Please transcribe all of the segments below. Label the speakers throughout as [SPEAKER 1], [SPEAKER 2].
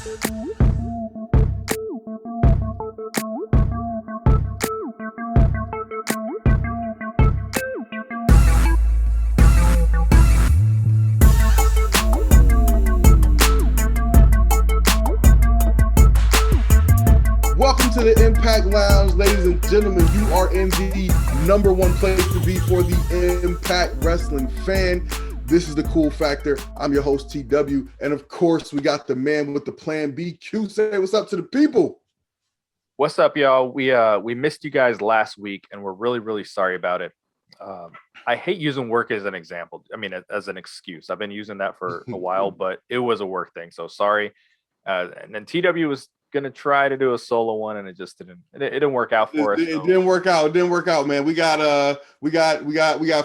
[SPEAKER 1] Welcome to the Impact Lounge, ladies and gentlemen. You are in the number one place to be for the Impact Wrestling fan. This is the Cool Factor. I'm your host, TW. And of course, we got the man with the plan, BQ. Say what's up to the people.
[SPEAKER 2] What's up, y'all? We missed you guys last week, and we're really sorry about it. I hate using work as an example. I mean, as an excuse. I've been using that for a while, but it was a work thing. So sorry. And then TW was gonna try to do a solo one, and it just didn't. It didn't work out for us.
[SPEAKER 1] It didn't work out. It didn't work out, man. We got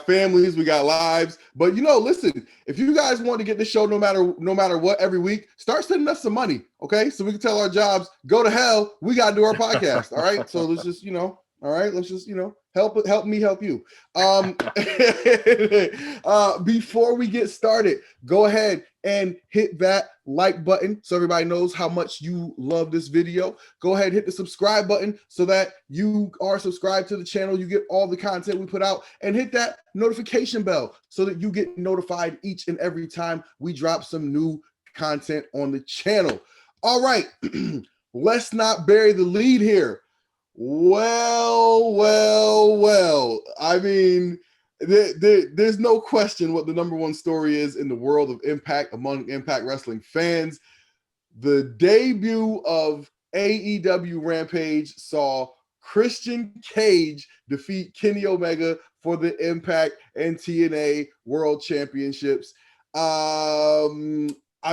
[SPEAKER 1] families, we got lives. But listen, if you guys want to get the show no matter what every week, start sending us some money, okay? So we can tell our jobs go to hell. We gotta do our podcast, all right? So let's just help me help you. Before we get started, go ahead and hit that like button so everybody knows how much you love this video. Go ahead, hit the subscribe button so that you are subscribed to the channel. You get all the content we put out, and hit that notification bell so that you get notified each and every time we drop some new content on the channel. All right, let's not bury the lead here. Well. I mean, there's no question what the number one story is in the world of Impact among Impact Wrestling fans. The debut of AEW Rampage saw Christian Cage defeat Kenny Omega for the Impact and TNA World Championships. I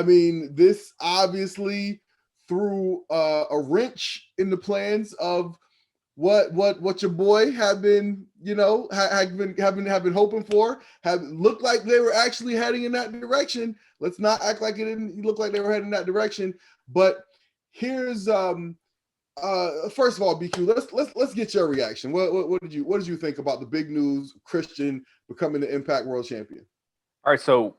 [SPEAKER 1] mean, this obviously threw a wrench in the plans of what your boy have been hoping for, have looked like they were actually heading in that direction. Let's not act like it didn't look like they were heading in that direction. But here's first of all, BQ, let's get your reaction. What did you think about the big news, Christian becoming the Impact World Champion?
[SPEAKER 2] All right, so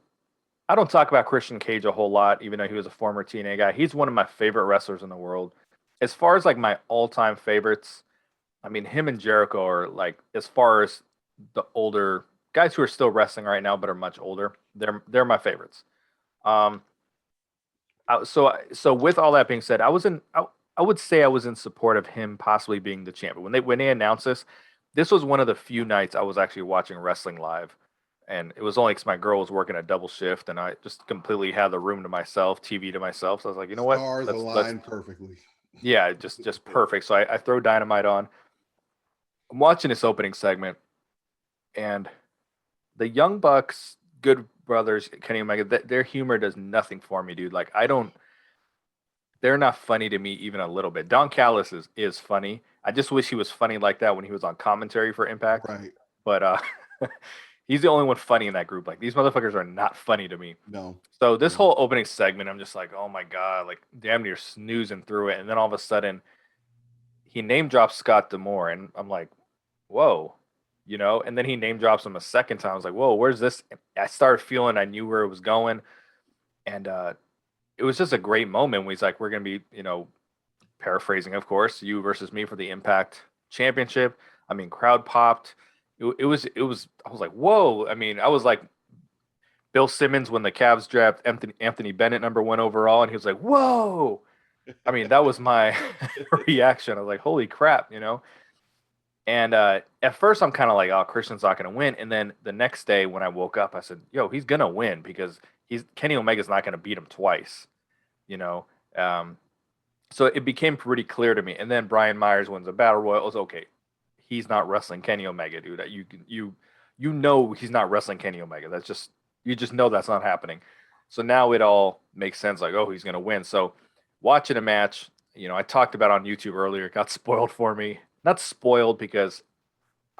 [SPEAKER 2] I don't talk about Christian Cage a whole lot, even though he was a former TNA guy. He's one of my favorite wrestlers in the world. As far as like my all-time favorites, I mean, him and Jericho are like, as far as the older guys who are still wrestling right now but are much older, they're my favorites. So with all that being said, I would say I was in support of him possibly being the champion. When they announced this was one of the few nights I was actually watching wrestling live, and it was only because my girl was working a double shift, and I just completely had the room to myself, TV to myself. So I was like, you know what?
[SPEAKER 1] Stars aligned perfectly.
[SPEAKER 2] Yeah, just perfect. So I throw Dynamite on. I'm watching this opening segment, and the Young Bucks, Good Brothers, Kenny Omega, their humor does nothing for me, dude. Like, they're not funny to me even a little bit. Don Callis is funny. I just wish he was funny like that when he was on commentary for Impact.
[SPEAKER 1] Right.
[SPEAKER 2] But he's the only one funny in that group. Like, these motherfuckers are not funny to me.
[SPEAKER 1] No.
[SPEAKER 2] So this whole opening segment, I'm just like, oh my God, like damn near snoozing through it. And then all of a sudden he name drops Scott D'Amore, and I'm like, whoa, and then he name drops him a second time. I was like, whoa, where's this? I started feeling I knew where it was going. And it was just a great moment when he's like, we're going to be, paraphrasing, of course, you versus me for the Impact Championship. I mean, crowd popped. It was, I was like, whoa. I mean, I was like Bill Simmons when the Cavs draft Anthony Bennett #1 overall, and he was like, whoa. I mean, that was my reaction. I was like, holy crap, And at first, I'm kind of like, oh, Christian's not going to win. And then the next day when I woke up, I said, yo, he's going to win because Kenny Omega's not going to beat him twice, So it became pretty clear to me. And then Bryan Meyers wins a Battle Royal. It was okay. He's not wrestling Kenny Omega, dude. You he's not wrestling Kenny Omega. That's just, you just know that's not happening. So now it all makes sense. Like, oh, he's going to win. So watching a match, I talked about on YouTube earlier, it got spoiled for me. Not spoiled because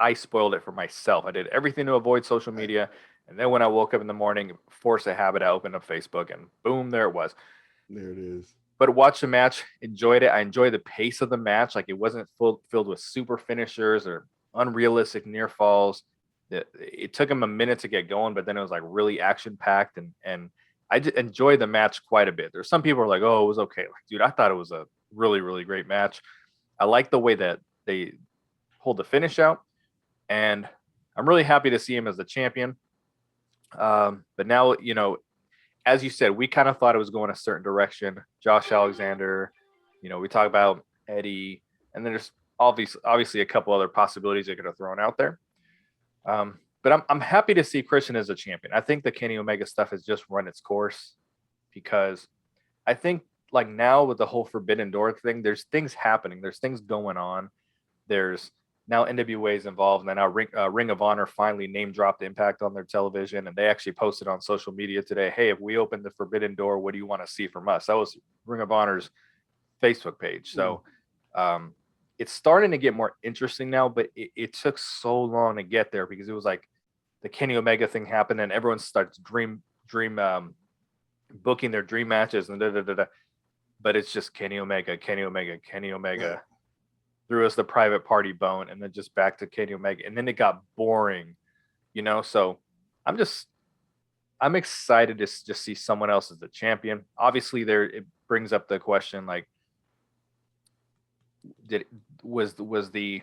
[SPEAKER 2] I spoiled it for myself. I did everything to avoid social media. And then when I woke up in the morning, forced a habit, I opened up Facebook and boom, there it was.
[SPEAKER 1] There it is.
[SPEAKER 2] But watched the match, enjoyed it. I enjoyed the pace of the match. Like, it wasn't filled with super finishers or unrealistic near falls. It took him a minute to get going, but then it was like really action packed. And I enjoy the match quite a bit. There's some people are like, oh, it was okay. Like, dude, I thought it was a really, really great match. I like the way that they pulled the finish out, and I'm really happy to see him as the champion. But now, as you said, we kind of thought it was going a certain direction. Josh Alexander, we talk about Eddie, and then there's obviously a couple other possibilities they could have thrown out there. But I'm happy to see Christian as a champion. I think the Kenny Omega stuff has just run its course, because I think like now with the whole Forbidden Door thing, there's things happening. There's things going on. There's now NWA is involved, and now Ring of Honor finally name dropped Impact on their television, and they actually posted on social media today, hey, if we open the Forbidden Door, what do you want to see from us? That was Ring of Honor's Facebook page. So it's starting to get more interesting now, but it took so long to get there, because it was like the Kenny Omega thing happened and everyone starts dream booking their dream matches and but it's just Kenny Omega. Right. Threw us the private party bone, and then just back to Kenny Omega, and then it got boring, So I'm excited to just see someone else as the champion. Obviously, it brings up the question, like, was the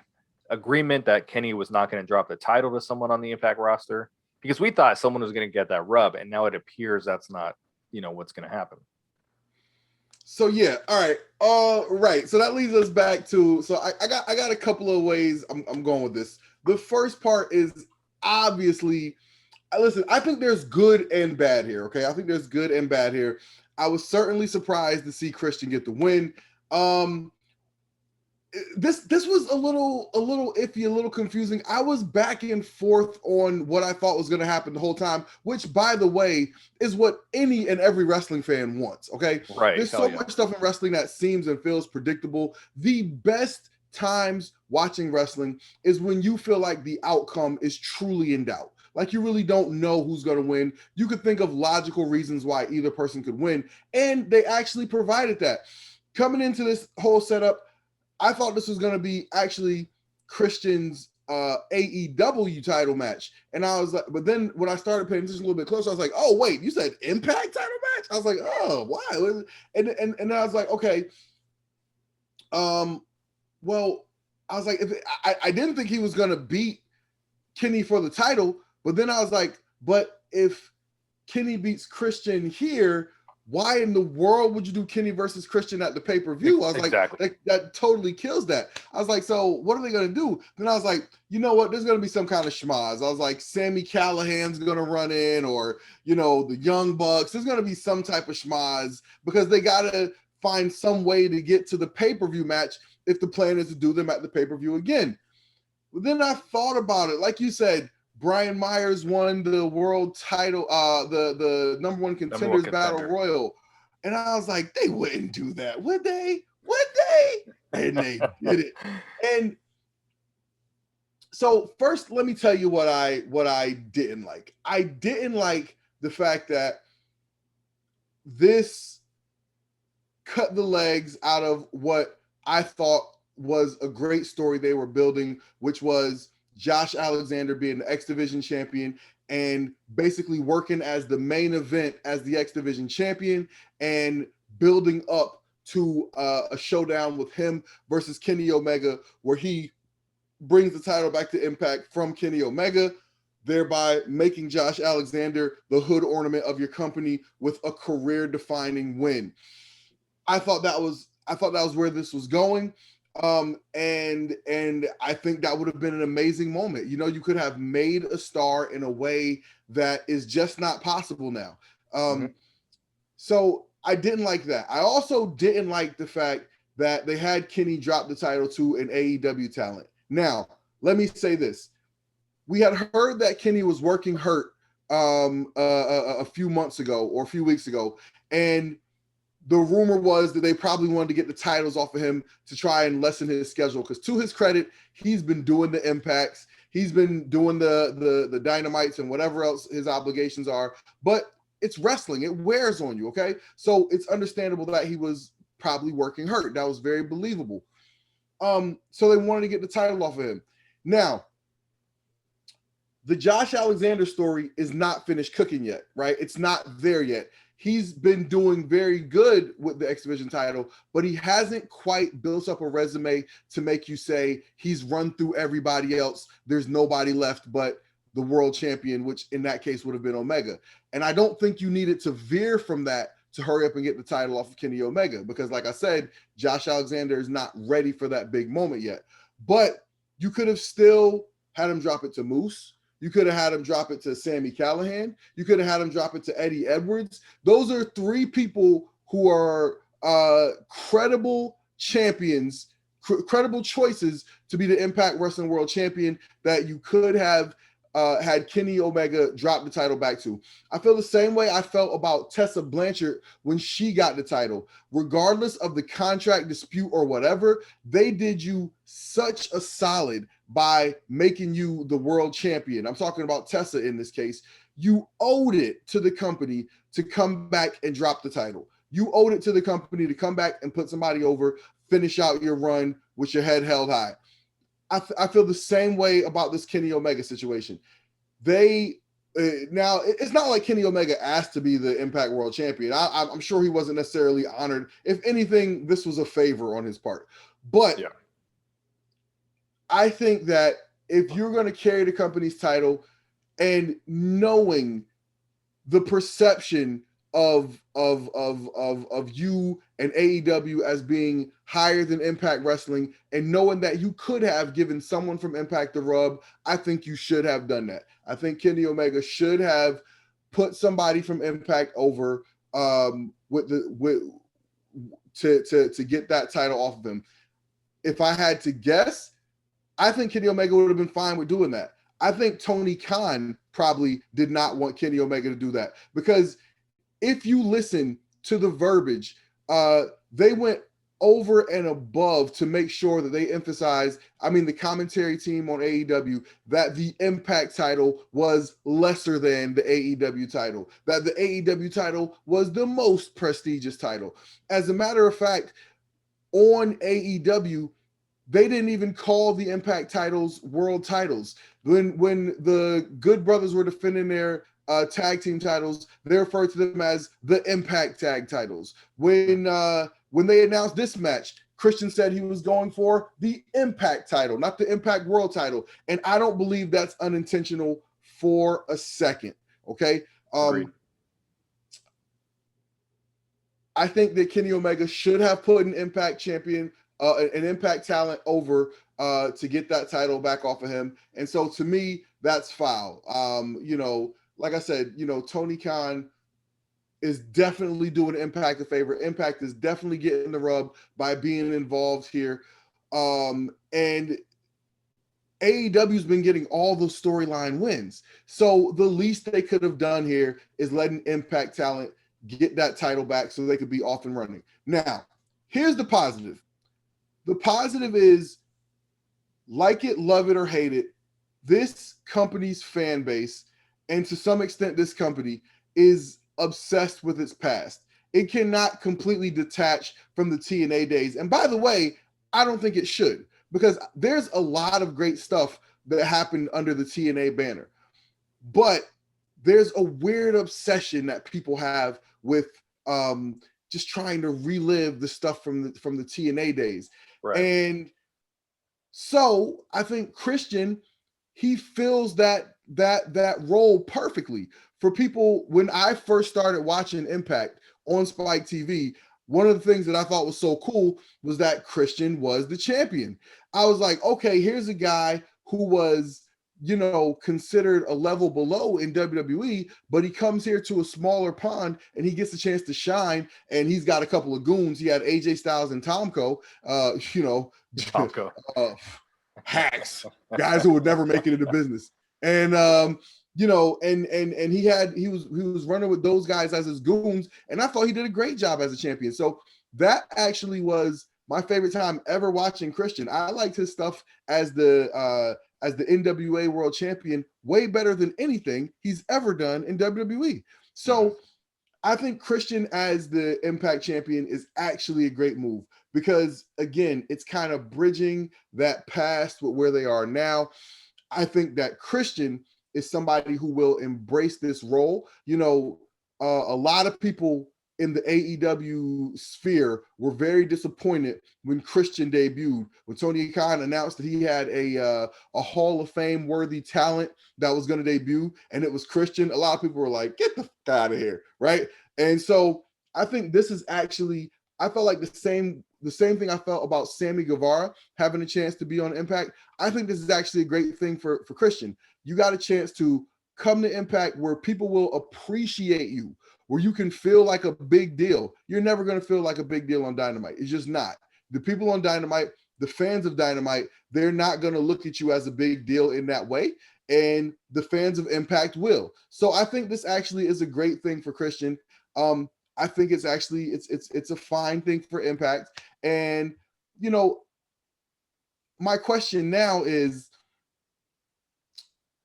[SPEAKER 2] agreement that Kenny was not going to drop the title to someone on the Impact roster? Because we thought someone was going to get that rub, and now it appears that's not, what's going to happen.
[SPEAKER 1] So yeah, all right, right. So that leads us back to. So I got a couple of ways I'm going with this. The first part is obviously, listen. I think there's good and bad here. Okay, I think there's good and bad here. I was certainly surprised to see Christian get the win. This was a little iffy, a little confusing. I was back and forth on what I thought was going to happen the whole time, which, by the way, is what any and every wrestling fan wants. Okay,
[SPEAKER 2] right?
[SPEAKER 1] There's so much stuff in wrestling that seems and feels predictable. The best times watching wrestling is when you feel like the outcome is truly in doubt. Like you really don't know who's going to win. You could think of logical reasons why either person could win, and they actually provided that. Coming into this whole setup, I thought this was going to be actually Christian's AEW title match. And I was like, but then when I started paying attention a little bit closer, I was like, oh, wait, you said Impact title match? I was like, oh, why? And then I was like, okay. Well, I was like, I didn't think he was going to beat Kenny for the title, but then I was like, but if Kenny beats Christian here, why in the world would you do Kenny versus Christian at the pay-per-view? I was
[SPEAKER 2] exactly.
[SPEAKER 1] Like, that totally kills that. I was like, so what are they going to do? Then I was like, you know what? There's going to be some kind of schmaz. I was like, Sami Callihan's going to run in, or, the Young Bucks. There's going to be some type of schmaz, because they got to find some way to get to the pay-per-view match if the plan is to do them at the pay-per-view again. But then I thought about it. Like you said, Bryan Meyers won the world title, the number one contenders battle royal. And I was like, they wouldn't do that, would they? Would they? And they did it. And so first, let me tell you what I didn't like. I didn't like the fact that this cut the legs out of what I thought was a great story they were building, which was Josh Alexander being the X Division champion and basically working as the main event as the X Division champion, and building up to a showdown with him versus Kenny Omega, where he brings the title back to Impact from Kenny Omega, thereby making Josh Alexander the hood ornament of your company with a career-defining win. I thought that was where this was going. And I think that would have been an amazing moment. You could have made a star in a way that is just not possible now. So I didn't like that. I also didn't like the fact that they had Kenny drop the title to an AEW talent. Now, let me say this. We had heard that Kenny was working hurt a few months ago or a few weeks ago, and the rumor was that they probably wanted to get the titles off of him to try and lessen his schedule, because to his credit, he's been doing the Impacts, he's been doing the Dynamites and whatever else his obligations are, but it's wrestling, it wears on you, okay? So it's understandable that he was probably working hurt. That was very believable. So they wanted to get the title off of him. Now, the Josh Alexander story is not finished cooking yet, right? It's not there yet. he's been doing very good with the X Division title, but he hasn't quite built up a resume to make you say he's run through everybody else. There's nobody left but the world champion, which in that case would have been Omega. And I don't think you needed to veer from that to hurry up and get the title off of Kenny Omega, because like I said, Josh Alexander is not ready for that big moment yet. But you could have still had him drop it to Moose. You could have had him drop it to Sami Callihan. You could have had him drop it to Eddie Edwards. Those are three people who are credible champions, credible choices to be the Impact Wrestling World Champion that you could have had Kenny Omega drop the title back to. I feel the same way I felt about Tessa Blanchard when she got the title. Regardless of the contract dispute or whatever, they did you such a solid by making you the world champion. I'm talking about Tessa in this case. You owed it to the company to come back and drop the title. You owed it to the company to come back and put somebody over, finish out your run with your head held high. I feel the same way about this Kenny Omega situation. They now it's not like Kenny Omega asked to be the Impact World Champion. I'm sure he wasn't necessarily honored. If anything, this was a favor on his part. But I think that if you're going to carry the company's title and knowing the perception of you and AEW as being higher than Impact Wrestling, and knowing that you could have given someone from Impact the rub, I think you should have done that. I think Kenny Omega should have put somebody from Impact over to get that title off of him. If I had to guess, I think Kenny Omega would have been fine with doing that. I think Tony Khan probably did not want Kenny Omega to do that, because if you listen to the verbiage, they went over and above to make sure that they emphasized, the commentary team on AEW, that the Impact title was lesser than the AEW title, that the AEW title was the most prestigious title. As a matter of fact, on AEW, they didn't even call the Impact titles world titles. When the Good Brothers were defending their tag team titles, they referred to them as the Impact tag titles. When they announced this match, Christian said he was going for the Impact title, not the Impact World title. And I don't believe that's unintentional for a second. Okay. I think that Kenny Omega should have put an Impact champion, an Impact talent over to get that title back off of him. And so to me, that's foul. Like I said, Tony Khan is definitely doing Impact a favor. Impact is definitely getting the rub by being involved here. And AEW's been getting all the storyline wins. So the least they could have done here is letting Impact talent get that title back so they could be off and running. Now, here's the positive. The positive is, like it, love it, or hate it, this company's fan base, and to some extent this company, is obsessed with its past. It cannot completely detach from the TNA days. And by the way, I don't think it should, because there's a lot of great stuff that happened under the TNA banner. But there's a weird obsession that people have with just trying to relive the stuff from the TNA days.
[SPEAKER 2] Right.
[SPEAKER 1] And so I think Christian, he fills that role perfectly. For people, when I first started watching Impact on Spike TV, one of the things that I thought was so cool was that Christian was the champion. I was like, okay, here's a guy who was, considered a level below in WWE, but he comes here to a smaller pond and he gets a chance to shine. And he's got a couple of goons. He had AJ Styles and Tomko,
[SPEAKER 2] Tomko.
[SPEAKER 1] Hacks, guys who would never make it into business. And and he was running with those guys as his goons, and I thought he did a great job as a champion. So that actually was my favorite time ever watching Christian. I liked his stuff as the NWA World Champion way better than anything he's ever done in WWE. So I think Christian as the Impact champion is actually a great move, because again, it's kind of bridging that past with where they are now. I think that Christian is somebody who will embrace this role. a lot of people in the AEW sphere were very disappointed when Christian debuted. When Tony Khan announced that he had a Hall of Fame worthy talent that was going to debut, and it was Christian, a lot of people were like, "Get the fuck out of here!" Right? And so I think this is actually, I felt like the same thing I felt about Sammy Guevara having a chance to be on Impact. I think this is actually a great thing for Christian. You got a chance to come to Impact where people will appreciate you, where you can feel like a big deal. You're never going to feel like a big deal on Dynamite. It's just not. The people on Dynamite, the fans of Dynamite, they're not going to look at you as a big deal in that way. And the fans of Impact will. So I think this actually is a great thing for Christian. I think it's actually it's a fine thing for Impact. And you know, my question now is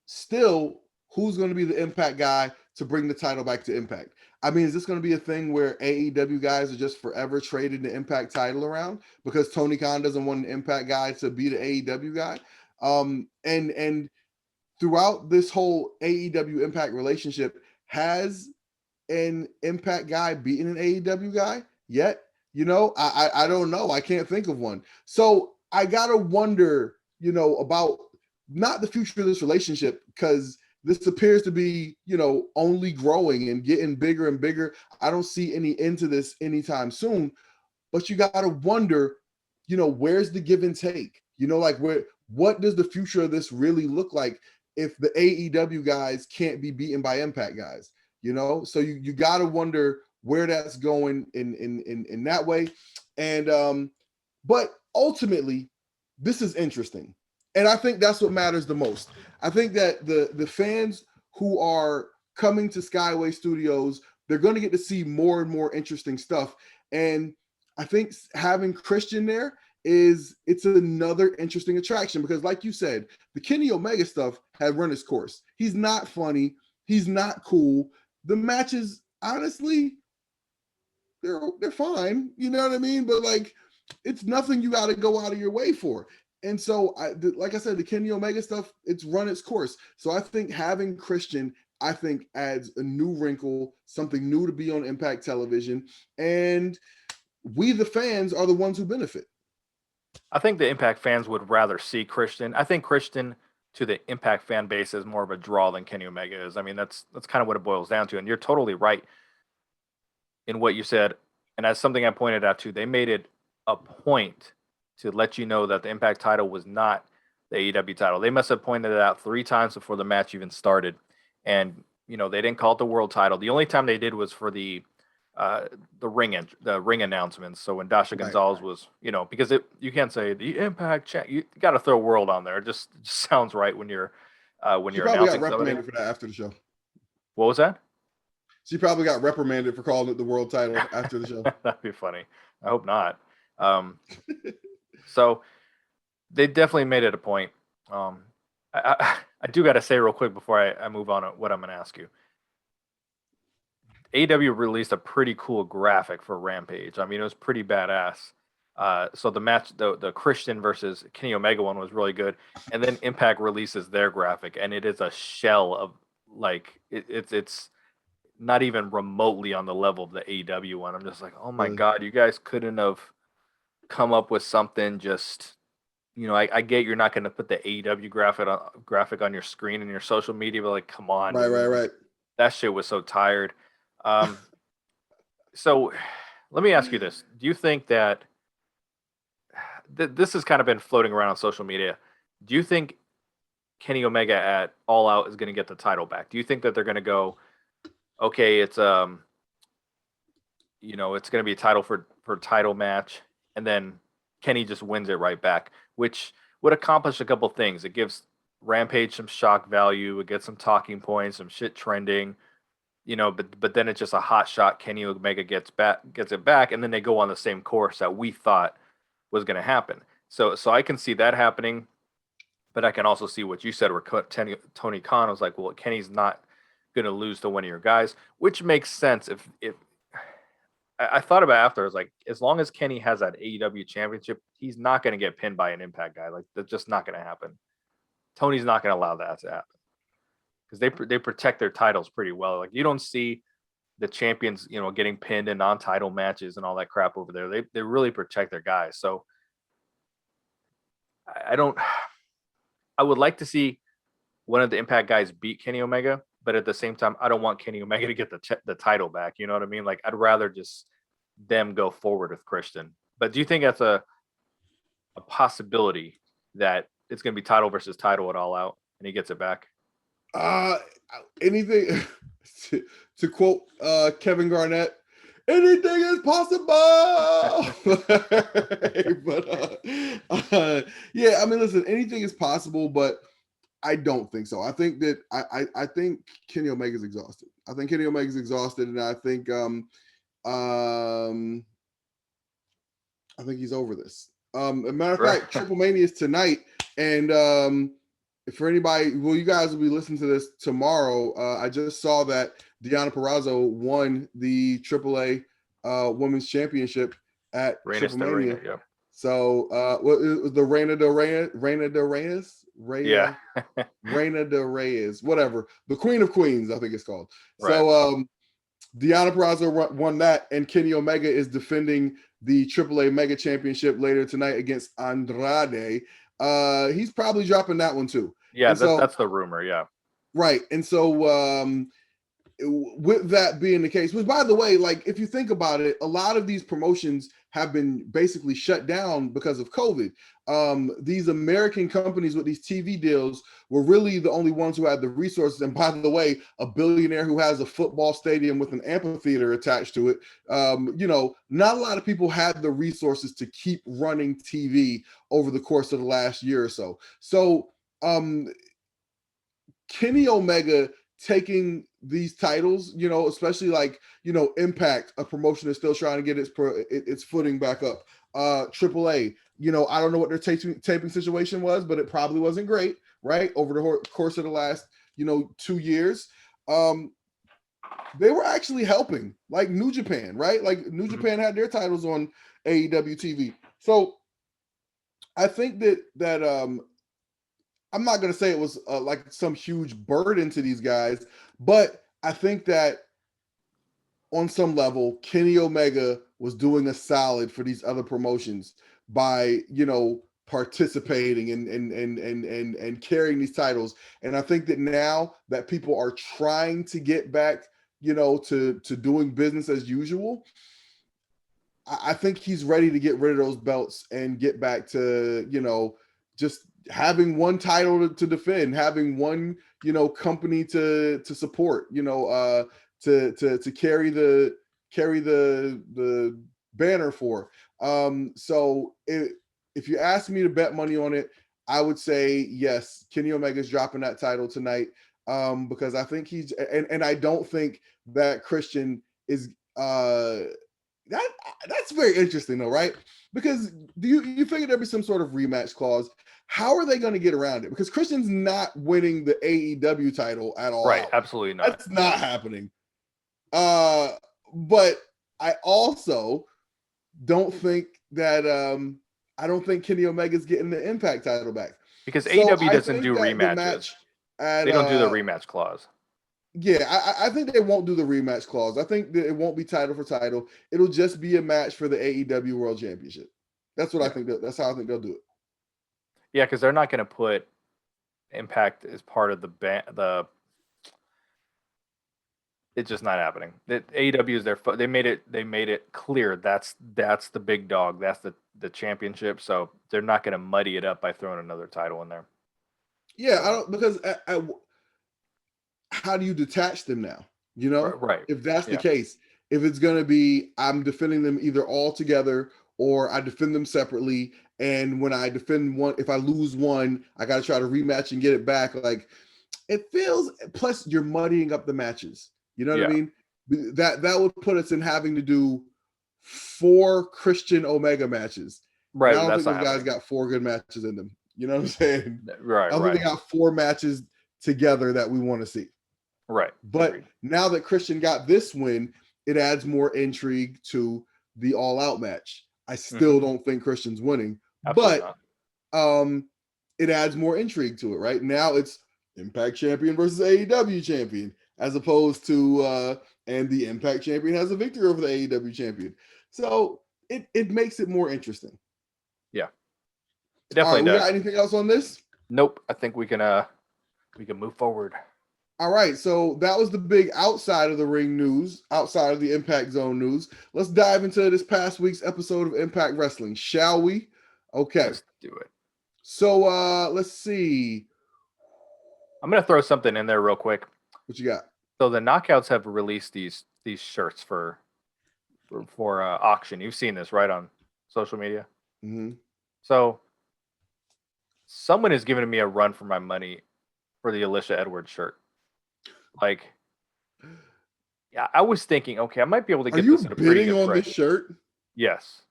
[SPEAKER 1] still, who's going to be the Impact guy to bring the title back to Impact? I mean, is this going to be a thing where AEW guys are just forever trading the Impact title around because Tony Khan doesn't want an Impact guy to be the AEW guy? And throughout this whole AEW Impact relationship, has an Impact guy beaten an AEW guy yet? You know, I don't know. I can't think of one. So I gotta wonder, you know, about not the future of this relationship, because this appears to be, you know, only growing and getting bigger and bigger. I don't see any end to this anytime soon. But you gotta wonder, you know, where's the give and take? You know, like what does the future of this really look like if the AEW guys can't be beaten by Impact guys? You know, so you got to wonder where that's going in that way. And but ultimately, this is interesting, and I think that's what matters the most. I think that the fans who are coming to Skyway Studios, they're going to get to see more and more interesting stuff. And I think having Christian there it's another interesting attraction, because like you said, the Kenny Omega stuff had run its course. He's not funny, he's not cool. The matches, honestly, they're fine. You know what I mean? But like, it's nothing you got to go out of your way for. And so, like I said, the Kenny Omega stuff, it's run its course. So I think having Christian, I think, adds a new wrinkle, something new to be on Impact Television, and we, the fans, are the ones who benefit.
[SPEAKER 2] I think the Impact fans would rather see Christian. I think Christian to the Impact fan base is more of a draw than Kenny Omega is. I mean, that's kind of what it boils down to. And you're totally right in what you said. And that's something I pointed out too. They made it a point to let you know that the Impact title was not the AEW title. They must have pointed it out 3 times before the match even started. And, you know, they didn't call it the world title. The only time they did was for the ring announcements. So when Dasha Gonzalez was, you know, because you can't say the Impact chat. You got to throw world on there. It just sounds right when you're
[SPEAKER 1] She
[SPEAKER 2] you're
[SPEAKER 1] probably got
[SPEAKER 2] announcing somebody.
[SPEAKER 1] reprimanded for that after the show.
[SPEAKER 2] What was that?
[SPEAKER 1] She probably got reprimanded for calling it the world title after the show.
[SPEAKER 2] That'd be funny. I hope not. So they definitely made it a point. I do got to say real quick before I move on what I'm going to ask you. AEW released a pretty cool graphic for Rampage. I mean, it was pretty badass. So the match, the Christian versus Kenny Omega one was really good. And then Impact releases their graphic, and it is a shell of like it's not even remotely on the level of the AEW one. I'm just like, oh my god, you guys couldn't have come up with something just. You know, I get you're not going to put the AEW graphic on your screen and your social media, but like, come on,
[SPEAKER 1] Right.
[SPEAKER 2] that shit was so tired. So let me ask you this: do you think that this has kind of been floating around on social media? Do you think Kenny Omega at All Out is going to get the title back? Do you think that they're going to go, okay, it's you know, it's going to be a title for title match, and then Kenny just wins it right back, which would accomplish a couple things. It gives Rampage some shock value. It gets some talking points, some shit trending, you know. But then it's just a hot shot. Kenny Omega gets it back, and then they go on the same course that we thought was going to happen. So I can see that happening, but I can also see what you said, where Tony Khan was like, well, Kenny's not going to lose to one of your guys, which makes sense if I thought about it after. I was like, as long as Kenny has that AEW championship, he's not going to get pinned by an Impact guy. Like, that's just not going to happen. Tony's not going to allow that to happen because they protect their titles pretty well. Like, you don't see the champions, getting pinned in non-title matches and all that crap over there. They really protect their guys. So I don't. I would like to see one of the Impact guys beat Kenny Omega, but at the same time, I don't want Kenny Omega to get the title back. You know what I mean? Like, I'd rather just them go forward with Christian. But do you think that's a possibility that it's going to be title versus title at All Out and he gets it back?
[SPEAKER 1] Anything to quote Kevin Garnett, anything is possible. But yeah, I mean, listen, anything is possible, but I don't think so. I think that I think Kenny Omega's exhausted. I think Kenny Omega's exhausted, and I think he's over this. As a matter of fact, Triple Mania is tonight, and for anybody, well, you guys will be listening to this tomorrow. I just saw that Deonna Purrazzo won the AAA Women's Championship at Triple Mania. Yeah. So, what was the Reina de Reyes?
[SPEAKER 2] Yeah.
[SPEAKER 1] Reina de Reyes, whatever. The Queen of Queens, I think it's called. Right. So, Deonna Purrazzo won that, and Kenny Omega is defending the AAA Mega Championship later tonight against Andrade. He's probably dropping that one too.
[SPEAKER 2] Yeah, that's the rumor. Yeah.
[SPEAKER 1] Right. And so with that being the case, which, by the way, like, if you think about it, a lot of these promotions have been basically shut down because of COVID. These American companies with these TV deals were really the only ones who had the resources. And by the way, a billionaire who has a football stadium with an amphitheater attached to it, not a lot of people had the resources to keep running TV over the course of the last year or so. So Kenny Omega taking these titles, especially like, Impact, a promotion is still trying to get its footing back up. AAA, I don't know what their taping situation was, but it probably wasn't great, right? Over the course of the last, 2 years. They were actually helping, like New Japan, right? Like New Japan had their titles on AEW TV. So I think that I'm not going to say it was like some huge burden to these guys, but I think that on some level, Kenny Omega was doing a solid for these other promotions by, participating and carrying these titles. And I think that now that people are trying to get back, to doing business as usual, I think he's ready to get rid of those belts and get back to, just having one title to defend, having one, company to support, to carry the banner for. So if you ask me to bet money on it, I would say yes, Kenny Omega's dropping that title tonight, because I think he's and I don't think that Christian is that's very interesting though, right? Because you figure there'd be some sort of rematch clause. How are they going to get around it? Because Christian's not winning the AEW title at all.
[SPEAKER 2] Right, absolutely not.
[SPEAKER 1] That's not happening. But I also don't think that I don't think Kenny Omega's getting the Impact title back.
[SPEAKER 2] Because AEW doesn't do rematches. They don't do the rematch clause.
[SPEAKER 1] Yeah, I think they won't do the rematch clause. I think that it won't be title for title. It'll just be a match for the AEW World Championship. That's what I think. That's how I think they'll do it.
[SPEAKER 2] Yeah, because they're not going to put Impact as part of the. It's just not happening. AEW is their. They made it clear that's the big dog. That's the championship. So they're not going to muddy it up by throwing another title in there.
[SPEAKER 1] Yeah, I don't, because how do you detach them now?
[SPEAKER 2] Right.
[SPEAKER 1] If that's the case, if it's going to be, I'm defending them either all together or I defend them separately. And when I defend one, if I lose one, I got to try to rematch and get it back. Like, it feels, plus you're muddying up the matches. You know what I mean? That would put us in having to do 4 Christian Omega matches.
[SPEAKER 2] Right.
[SPEAKER 1] And I don't think those guys got 4 good matches in them. You know what I'm saying?
[SPEAKER 2] Right.
[SPEAKER 1] I don't think they got 4 matches together that we want to see.
[SPEAKER 2] Right.
[SPEAKER 1] But now that Christian got this win, it adds more intrigue to the All Out match. I still don't think Christian's winning,
[SPEAKER 2] Absolutely
[SPEAKER 1] but it adds more intrigue to it. Right now, it's Impact champion versus AEW champion. as opposed to and the Impact champion has a victory over the AEW champion. So it makes it more interesting.
[SPEAKER 2] Yeah, it
[SPEAKER 1] All
[SPEAKER 2] definitely
[SPEAKER 1] right, we
[SPEAKER 2] does.
[SPEAKER 1] got anything else on this?
[SPEAKER 2] Nope. I think we can move forward.
[SPEAKER 1] All right, so that was the big outside of the ring news, outside of the Impact Zone news. Let's dive into this past week's episode of Impact Wrestling, shall we? Okay.
[SPEAKER 2] Let's do it.
[SPEAKER 1] So let's see.
[SPEAKER 2] I'm gonna throw something in there real quick.
[SPEAKER 1] What you got?
[SPEAKER 2] So the Knockouts have released these shirts for auction. You've seen this, right, on social media.
[SPEAKER 1] Mm-hmm.
[SPEAKER 2] So someone is giving me a run for my money for the Alicia Edwards shirt. Like, yeah, I was thinking, okay, I might be able to
[SPEAKER 1] Are
[SPEAKER 2] get
[SPEAKER 1] you
[SPEAKER 2] this at a pretty
[SPEAKER 1] bidding
[SPEAKER 2] good
[SPEAKER 1] on
[SPEAKER 2] price.
[SPEAKER 1] this shirt?
[SPEAKER 2] Yes.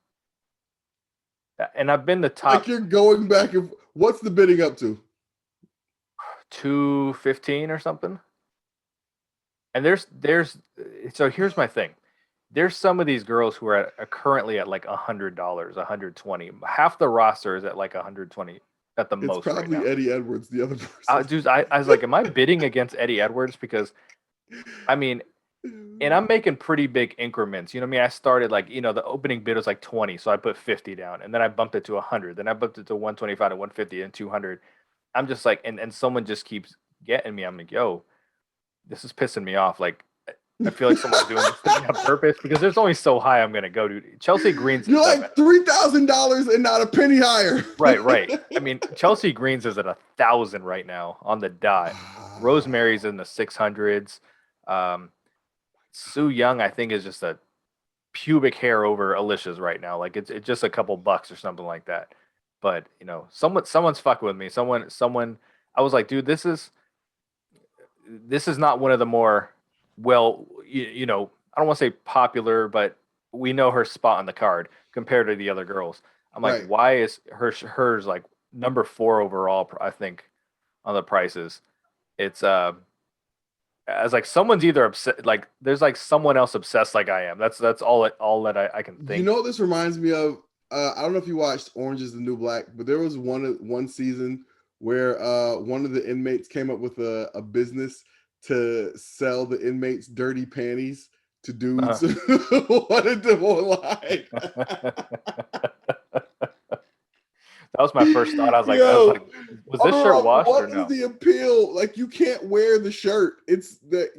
[SPEAKER 2] And I've been the top.
[SPEAKER 1] Like you're going back and what's the bidding up to?
[SPEAKER 2] 215 or something. And so here's my thing. There's some of these girls who are currently at like $100, $120. Half the roster is at like 120 at the
[SPEAKER 1] It's
[SPEAKER 2] most right
[SPEAKER 1] probably
[SPEAKER 2] now.
[SPEAKER 1] Eddie Edwards, the other person.
[SPEAKER 2] Dude, I was like, am I bidding against Eddie Edwards? Because, I mean, and I'm making pretty big increments. You know what I mean? I started like, the opening bid was like 20, so I put 50 down, and then I bumped it to 100. Then I bumped it to 125 to 150 and 200. I'm just like, and someone just keeps getting me. I'm like, yo, this is pissing me off. Like, I feel like someone's doing this to me on purpose because there's only so high I'm gonna go, dude. Chelsea Green's
[SPEAKER 1] You're like $3,000 and not a penny higher.
[SPEAKER 2] Right. I mean, Chelsea Green's is at 1,000 right now on the dot. Rosemary's in the 600s. Sue Young, I think, is just a pubic hair over Alicia's right now. Like it's just a couple bucks or something like that. But someone's fucking with me. Someone. I was like, dude, this is not one of the more I don't want to say popular, but we know her spot on the card compared to the other girls. I'm like,
[SPEAKER 1] Right.
[SPEAKER 2] why is hers like number 4 overall? I think on the prices, it's as like someone's either upset, like there's like someone else obsessed like I am. That's all that I can think.
[SPEAKER 1] You know what this reminds me of? I don't know if you watched Orange is the New Black, but there was one season where one of the inmates came up with a business to sell the inmates dirty panties to dudes who wanted them online.
[SPEAKER 2] That was my first thought. I was like, was this shirt washed or no?
[SPEAKER 1] What is the appeal? Like, you can't wear the shirt. It's that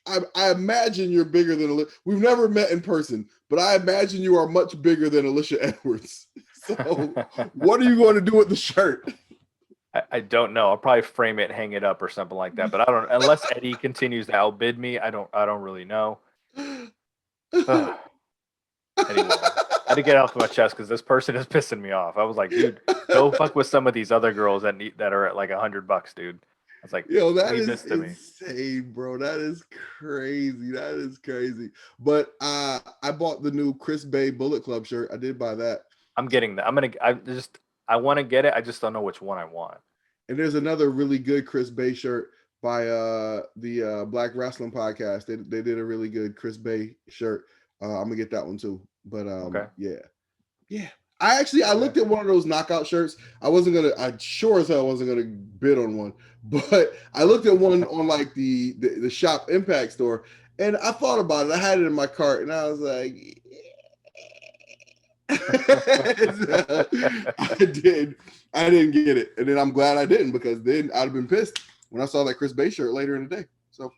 [SPEAKER 1] I imagine you're bigger than we've never met in person, but I imagine you are much bigger than Alicia Edwards. So, what are you going to do with the shirt?
[SPEAKER 2] I don't know. I'll probably frame it, hang it up, or something like that. But I don't. Unless Eddie continues to outbid me, I don't really know. Anyway, I had to get off my chest because this person is pissing me off. I was like, dude, go fuck with some of these other girls that are at like $100, dude. I was like,
[SPEAKER 1] yo, that is
[SPEAKER 2] insane,
[SPEAKER 1] bro. That is crazy. That is crazy. But I bought the new Chris Bay Bullet Club shirt. I did buy that.
[SPEAKER 2] I'm getting that. I want to get it. I just don't know which one I want.
[SPEAKER 1] And there's another really good Chris Bay shirt by the Black Wrestling Podcast. They did a really good Chris Bay shirt. I'm gonna get that one too. But
[SPEAKER 2] okay.
[SPEAKER 1] Yeah. I looked at one of those knockout shirts. I sure as hell wasn't gonna bid on one, but I looked at one on like the Shop Impact store, and I thought about it. I had it in my cart, and I was like, I didn't get it, and then I'm glad I didn't, because then I'd have been pissed when I saw that Chris Bay shirt later in the day. So,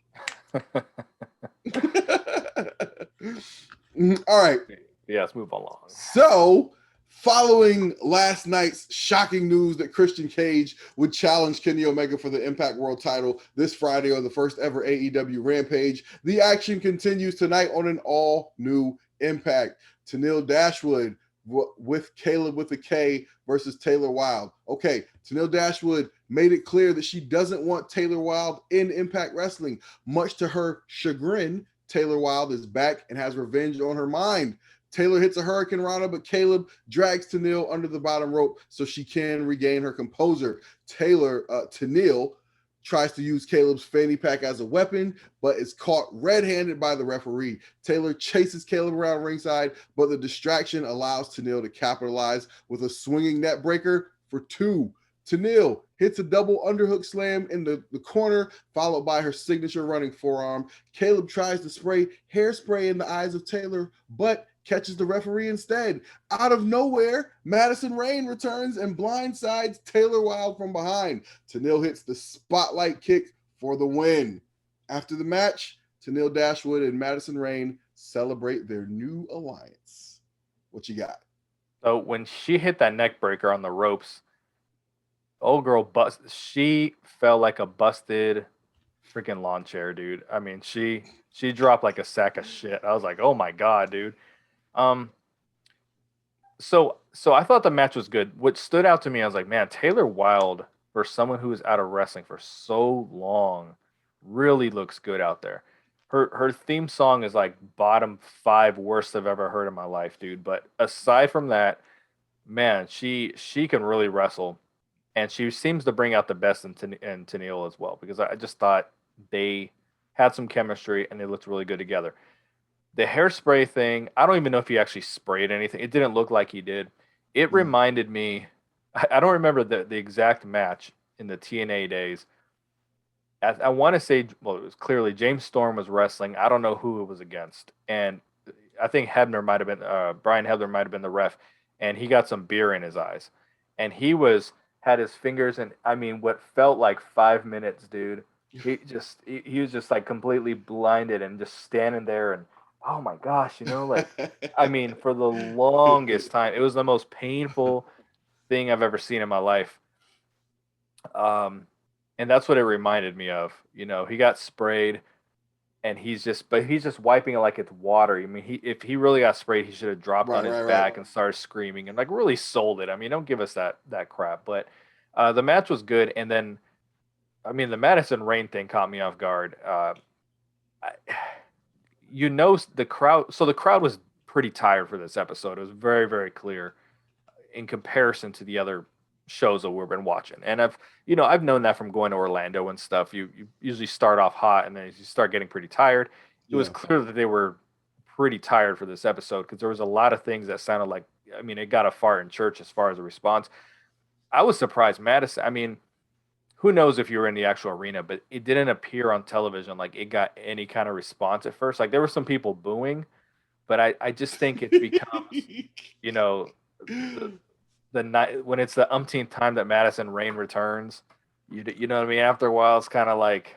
[SPEAKER 1] all right.
[SPEAKER 2] Yeah, let's move along.
[SPEAKER 1] So, following last night's shocking news that Christian Cage would challenge Kenny Omega for the Impact World title this Friday on the first ever AEW Rampage, the action continues tonight on an all-new Impact. Tenille Dashwood with Caleb with a K versus Taylor Wilde. Okay, Tenille Dashwood made it clear that she doesn't want Taylor Wilde in Impact Wrestling. Much to her chagrin, Taylor Wilde is back and has revenge on her mind. Taylor hits a Hurricane Rana, but Caleb drags Tenille under the bottom rope so she can regain her composure. Tenille tries to use Caleb's fanny pack as a weapon, but is caught red-handed by the referee. Taylor chases Caleb around ringside, but the distraction allows Tenille to capitalize with a swinging net breaker for 2. Tenille hits a double underhook slam in the corner, followed by her signature running forearm. Caleb tries to spray hairspray in the eyes of Taylor, but catches the referee instead. Out of nowhere, Madison Rayne returns and blindsides Taylor Wilde from behind. Tenille hits the spotlight kick for the win. After the match, Tenille Dashwood and Madison Rayne celebrate their new alliance. What you got?
[SPEAKER 2] So when she hit that neck breaker on the ropes, old girl she felt like a busted freaking lawn chair, dude. I mean, she dropped like a sack of shit. I was like, oh my god, dude. Um, so I thought the match was good. What stood out to me, I was like, man, Taylor Wilde, for someone who was out of wrestling for so long, really looks good out there. Her theme song is like bottom 5 worst I've ever heard in my life, dude. But aside from that, man, she can really wrestle, and she seems to bring out the best in Tennille as well, because I just thought they had some chemistry and they looked really good together. The hairspray thing, I don't even know if he actually sprayed anything. It didn't look like he did. It reminded me, I don't remember the exact match in the TNA days. I want to say, well, it was clearly James Storm was wrestling. I don't know who it was against. And I think Hebner might have been, Brian Hebner might have been the ref. And he got some beer in his eyes. And had his fingers in, I mean, what felt like 5 minutes, dude. He was just like completely blinded and just standing there, and oh my gosh, like, I mean, for the longest time, it was the most painful thing I've ever seen in my life. And that's what it reminded me of. He got sprayed, and but he's just wiping it like it's water. I mean, if he really got sprayed, he should have dropped on his back and started screaming and like really sold it. I mean, don't give us that crap. But the match was good, and then, I mean, the Madison Rayne thing caught me off guard. The crowd. So the crowd was pretty tired for this episode. It was very, very clear in comparison to the other shows that we've been watching. And I've known that from going to Orlando and stuff. You usually start off hot, and then you start getting pretty tired. It was clear that they were pretty tired for this episode, because there was a lot of things that sounded like, I mean, it got a fart in church as far as a response. I was surprised. Madison, I mean, who knows if you were in the actual arena, but it didn't appear on television like it got any kind of response at first. Like, there were some people booing, but I just think it becomes, the night when it's the umpteenth time that Madison Rayne returns, you know what I mean? After a while, it's kind of like,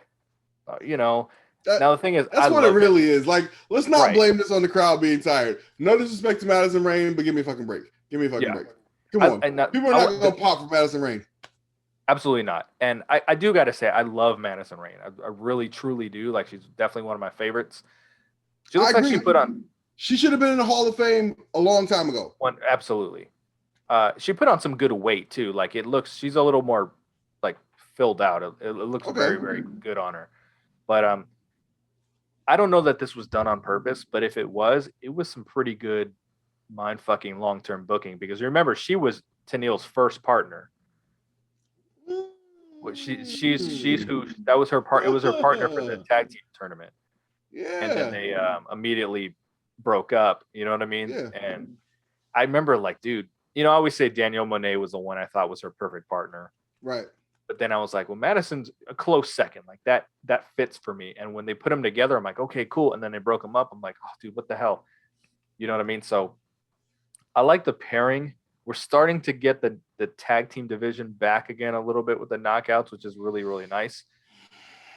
[SPEAKER 2] now the thing is,
[SPEAKER 1] that's what it really is. Like, let's not blame this on the crowd being tired. No disrespect to Madison Rayne, but give me a fucking break. Give me a fucking break. Come on. People are not going to pop for Madison Rayne.
[SPEAKER 2] Absolutely not. And I do got to say, I love Madison Rayne. I really, truly do. Like, she's definitely one of my favorites. She looks like she put on.
[SPEAKER 1] She should have been in the Hall of Fame a long time ago.
[SPEAKER 2] Absolutely. She put on some good weight too. Like, she's a little more like filled out. It looks very, very good on her. But I don't know that this was done on purpose, but if it was some pretty good mind fucking long term booking, because remember, she was Tennille's first partner. She's who that was her part. It was her partner for the tag team tournament.
[SPEAKER 1] Yeah.
[SPEAKER 2] And then they immediately broke up. You know what I mean?
[SPEAKER 1] Yeah.
[SPEAKER 2] And I remember, like, dude, I always say Danielle Monet was the one I thought was her perfect partner.
[SPEAKER 1] Right.
[SPEAKER 2] But then I was like, well, Madison's a close second. Like, that fits for me. And when they put them together, I'm like, okay, cool. And then they broke them up. I'm like, oh, dude, what the hell? You know what I mean? So I like the pairing. We're starting to get the tag team division back again a little bit with the knockouts, which is really, really nice.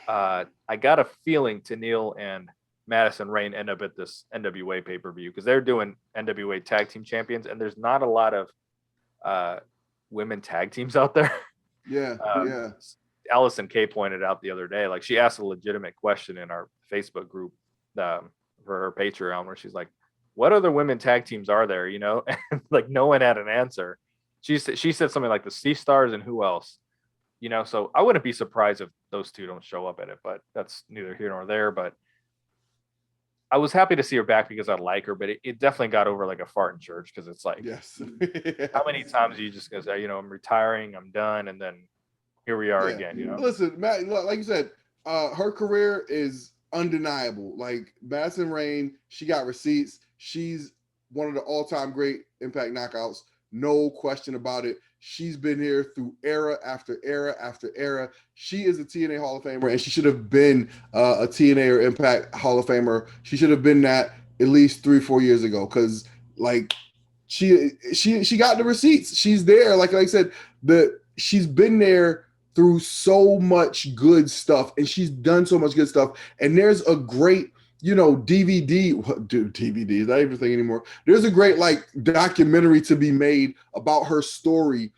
[SPEAKER 2] I got a feeling Tenille and Madison Rayne end up at this NWA pay-per-view, because they're doing NWA tag team champions, and there's not a lot of women tag teams out there.
[SPEAKER 1] Yeah.
[SPEAKER 2] Allison Kay pointed out the other day, like, she asked a legitimate question in our Facebook group for her Patreon, where she's like, what other women tag teams are there? And like, no one had an answer. She said something like the Sea Stars and who else? So I wouldn't be surprised if those two don't show up at it, but that's neither here nor there. But I was happy to see her back, because I like her, but it definitely got over like a fart in church, because it's like,
[SPEAKER 1] yes.
[SPEAKER 2] How many times are you just gonna say, I'm retiring, I'm done, and then here we are again.
[SPEAKER 1] Listen, Matt, like you said, her career is undeniable. Like, Madison Rayne, she got receipts. She's one of the all-time great Impact knockouts. No question about it. She's been here through era after era after era. She is a TNA Hall of Famer, and she should have been a TNA or Impact Hall of Famer. She should have been that at least 3-4 years ago, because like she got the receipts. She's there. Like I said, she's been there through so much good stuff, and she's done so much good stuff. And there's a great, DVD. What, dude, DVD is not even a thing anymore. There's a great like documentary to be made about her story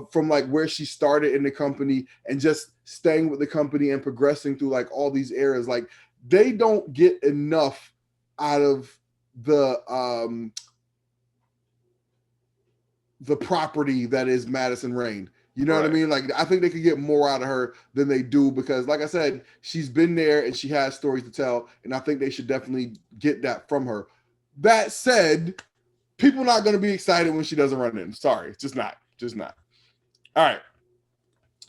[SPEAKER 1] from like where she started in the company and just staying with the company and progressing through like all these eras. Like, they don't get enough out of the property that is Madison Rayne. You know what I mean? Like, I think they could get more out of her than they do, because, like I said, she's been there and she has stories to tell, and I think they should definitely get that from her. That said, people are not going to be excited when she doesn't run in. Sorry, it's just not. All right.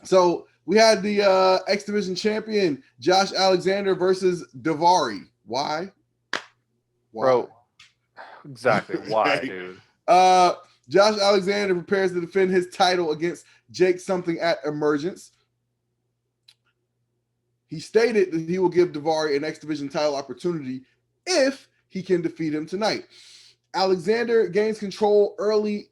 [SPEAKER 1] So we had the X Division champion, Josh Alexander, versus Daivari. Why?
[SPEAKER 2] Bro, exactly. Why, dude?
[SPEAKER 1] Josh Alexander prepares to defend his title against Jake Something at Emergence. He stated that he will give Daivari an X Division title opportunity if he can defeat him tonight. Alexander gains control early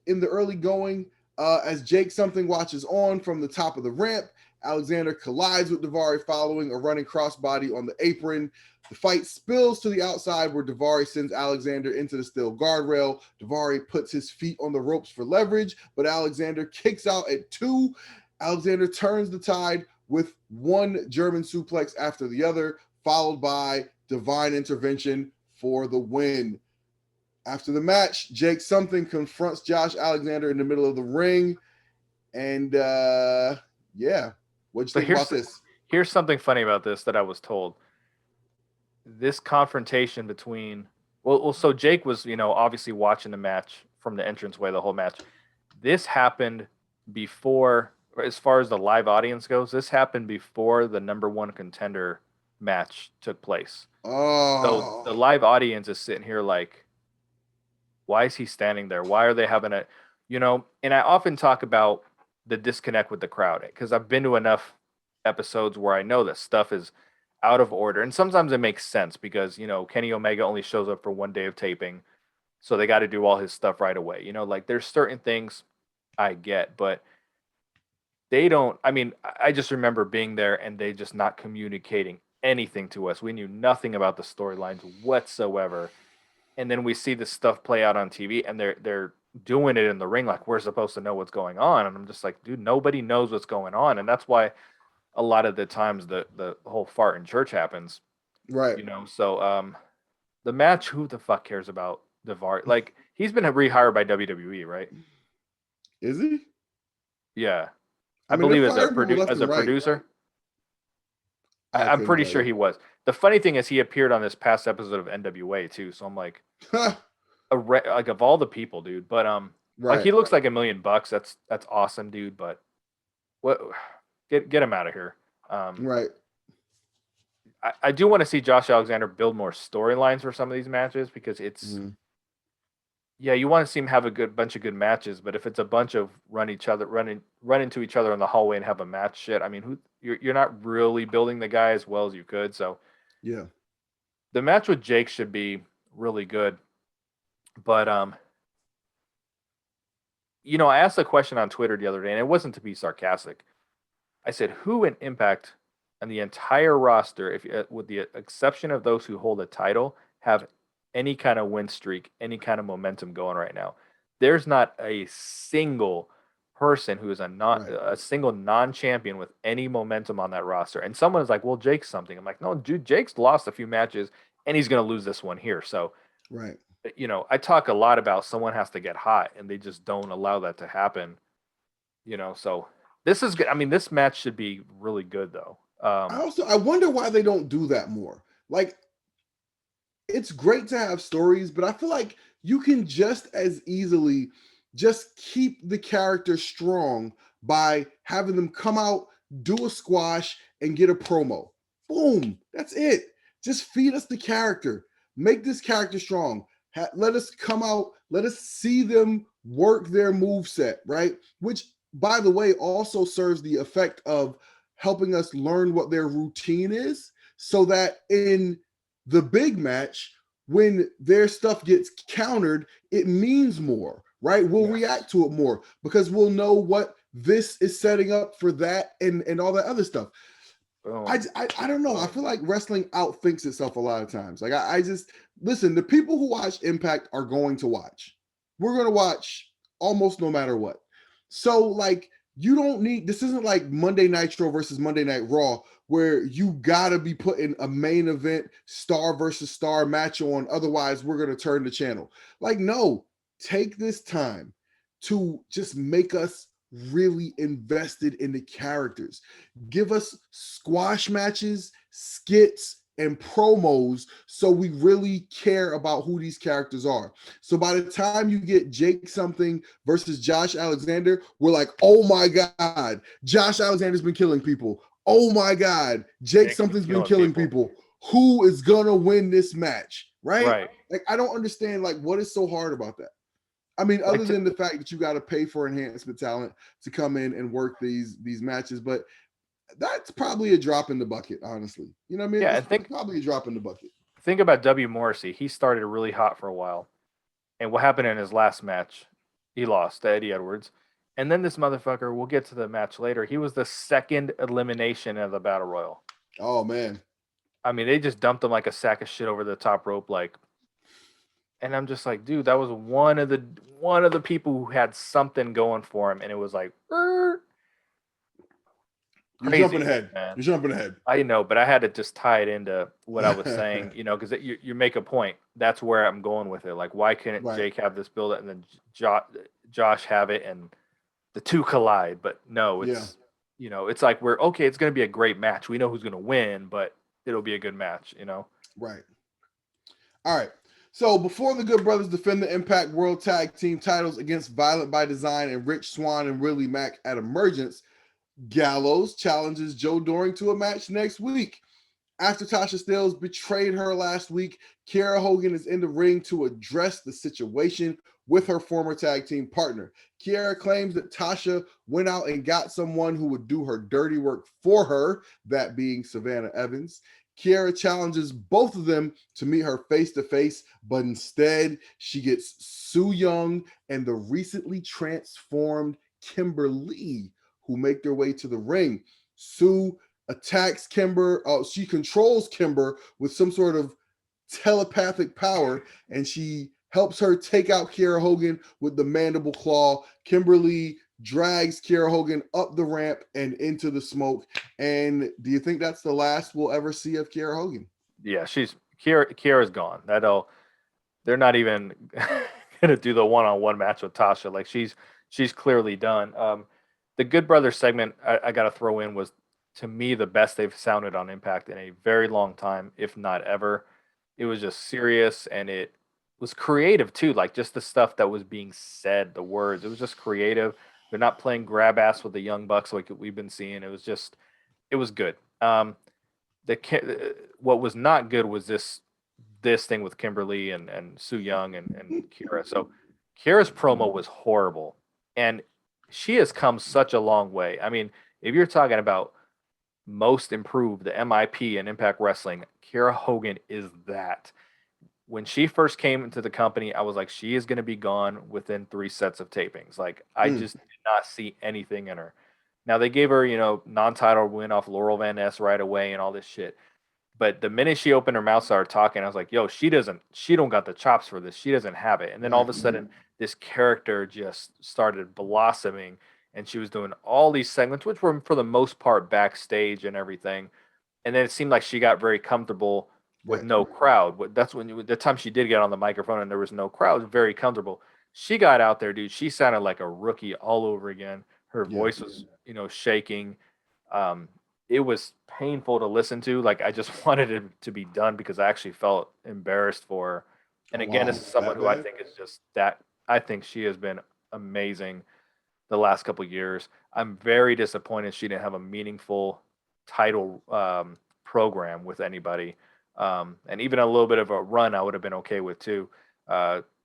[SPEAKER 1] going as Jake Something watches on from the top of the ramp. Alexander collides with Daivari following a running crossbody on the apron. The fight spills to the outside, where Daivari sends Alexander into the steel guardrail. Daivari puts his feet on the ropes for leverage, but Alexander kicks out at 2. Alexander turns the tide with one German suplex after the other, followed by divine intervention for the win. After the match, Jake Something confronts Josh Alexander in the middle of the ring. And yeah, what'd you think about this?
[SPEAKER 2] Here's something funny about this that I was told. This confrontation between so Jake was, obviously watching the match from the entranceway the whole match. This happened before, as far as the live audience goes, this happened before the number 1 contender match took place. So the live audience is sitting here like, why is he standing there? Why are they having a, and I often talk about the disconnect with the crowd, because I've been to enough episodes where I know that stuff is out of order. And sometimes it makes sense because, Kenny Omega only shows up for one day of taping. So they got to do all his stuff right away. Like there's certain things I get, but they don't. I mean, I just remember being there and they just not communicating anything to us. We knew nothing about the storylines whatsoever. And then we see this stuff play out on TV and they're doing it in the ring like we're supposed to know what's going on. And I'm just like, dude, nobody knows what's going on. And that's why a lot of the times the whole fart in church happens.
[SPEAKER 1] Right.
[SPEAKER 2] So the match, who the fuck cares about Daivari? Like, he's been rehired by WWE, right?
[SPEAKER 1] Is he?
[SPEAKER 2] Yeah. I believe as a producer. I'm pretty sure he was. The funny thing is he appeared on this past episode of NWA too, so I'm like, like of all the people, dude. But like he looks like $1 million. That's awesome, dude. But what? Get him out of here.
[SPEAKER 1] Right.
[SPEAKER 2] I do want to see Josh Alexander build more storylines for some of these matches, because it's yeah, you want to see him have a bunch of good matches, but if it's a bunch of run into each other in the hallway and have a match shit, I mean, you're not really building the guy as well as you could. So
[SPEAKER 1] yeah,
[SPEAKER 2] the match with Jake should be really good. But I asked a question on Twitter the other day, and it wasn't to be sarcastic. I said, who in Impact and the entire roster, if with the exception of those who hold a title, have any kind of win streak, any kind of momentum going right now? There's not a single person who is a single non-champion with any momentum on that roster. And someone is like, well, Jake's something. I'm like, no, dude, Jake's lost a few matches and he's going to lose this one here. So, I talk a lot about someone has to get hot, and they just don't allow that to happen. So this is good. I mean, this match should be really good though.
[SPEAKER 1] I wonder why they don't do that more. Like, it's great to have stories, but I feel like you can just as easily just keep the character strong by having them come out, do a squash, and get a promo. Boom. That's it. Just feed us the character. Make this character strong. Let us come out. Let us see them work their move set, right? Which, by the way, also serves the effect of helping us learn what their routine is so that in the big match, when their stuff gets countered, it means more, right? We'll react to it more because we'll know what this is setting up for that and all that other stuff. I don't know. I feel like wrestling outthinks itself a lot of times. Like I just listen, the people who watch Impact are going to watch. We're going to watch almost no matter what. So like you don't need this isn't like Monday Nitro versus Monday Night Raw where you gotta be putting a main event star versus star match on, otherwise we're gonna turn the channel. Like, no, take this time to just make us really invested in the characters. Give us squash matches, skits, and promos so we really care about who these characters are. So by the time you get Jake something versus Josh Alexander, we're like, oh my God, Josh Alexander's been killing people. Oh my God, Jake something's been killing people. Who is gonna win this match? Right? Like, I don't understand like what is so hard about that. I mean, other than the fact that you got to pay for enhancement talent to come in and work these matches, but that's probably a drop in the bucket, honestly. You know what I mean?
[SPEAKER 2] Yeah,
[SPEAKER 1] it's probably a drop in the bucket.
[SPEAKER 2] Think about W. Morrissey. He started really hot for a while. And what happened in his last match? He lost to Eddie Edwards. And then this motherfucker, we'll get to the match later. He was the second elimination of the Battle Royal.
[SPEAKER 1] Oh, man.
[SPEAKER 2] I mean, they just dumped him like a sack of shit over the top rope, like. And I'm just like, dude, that was one of the people who had something going for him, and it was like,
[SPEAKER 1] You're jumping ahead, man. You're jumping ahead.
[SPEAKER 2] I know, but I had to just tie it into what I was saying, you know, because you make a point. That's where I'm going with it. Like, why couldn't Jake have this build and then Josh have it, and the two collide? But no, it's you know, it's like it's going to be a great match. We know who's going to win, but it'll be a good match, you know.
[SPEAKER 1] Right. All right. So before the Good Brothers defend the Impact World Tag Team titles against Violent by Design and Rich Swann and Willie Mack at Emergence, Gallows challenges Joe Doring to a match next week. After Tasha Steelz betrayed her last week, Kiera Hogan is in the ring to address the situation with her former tag team partner. Kiera claims that Tasha went out and got someone who would do her dirty work for her, that being Savannah Evans. Kiera challenges both of them to meet her face to face, but instead she gets Su Yung and the recently transformed Kimber Lee, who make their way to the ring. Sue attacks Kimber. She controls Kimber with some sort of telepathic power, and she helps her take out Kiera Hogan with the mandible claw. Kimberly drags Kiera Hogan up the ramp and into the smoke. And do you think that's the last we'll ever see of Kiera Hogan?
[SPEAKER 2] Yeah, Kiera's gone. They're not even gonna do the one-on-one match with Tasha. Like she's clearly done. The Good Brothers segment I got to throw in was, to me, the best they've sounded on Impact in a very long time, if not ever. It was just serious, and it was creative too. Like, just the stuff that was being said, the words. It was just creative. They're not playing grab ass with the Young Bucks like we've been seeing. It was good. What was not good was this thing with Kimberly and Su Yung and Kiera. So Kiera's promo was horrible, and she has come such a long way. I mean, if you're talking about most improved, the MIP in Impact Wrestling, Kiera Hogan is that. When she first came into the company, I was like, she is going to be gone within 3 sets of tapings. Like, I just did not see anything in her. Now, they gave her, non-title win off Laurel Van Ness right away and all this shit. But the minute she opened her mouth, started talking, I was like, yo, she don't got the chops for this. She doesn't have it. And then all of a sudden, this character just started blossoming, and she was doing all these segments, which were for the most part backstage and everything. And then it seemed like she got very comfortable with no crowd. That's when the time she did get on the microphone and there was no crowd, very comfortable. She got out there, dude. She sounded like a rookie all over again. Her voice was, shaking. It was painful to listen to. Like, I just wanted it to be done because I actually felt embarrassed for her. And again, this is someone who I think is just that. I think she has been amazing the last couple of years. I'm very disappointed she didn't have a meaningful title program with anybody. And even a little bit of a run, I would have been okay with too.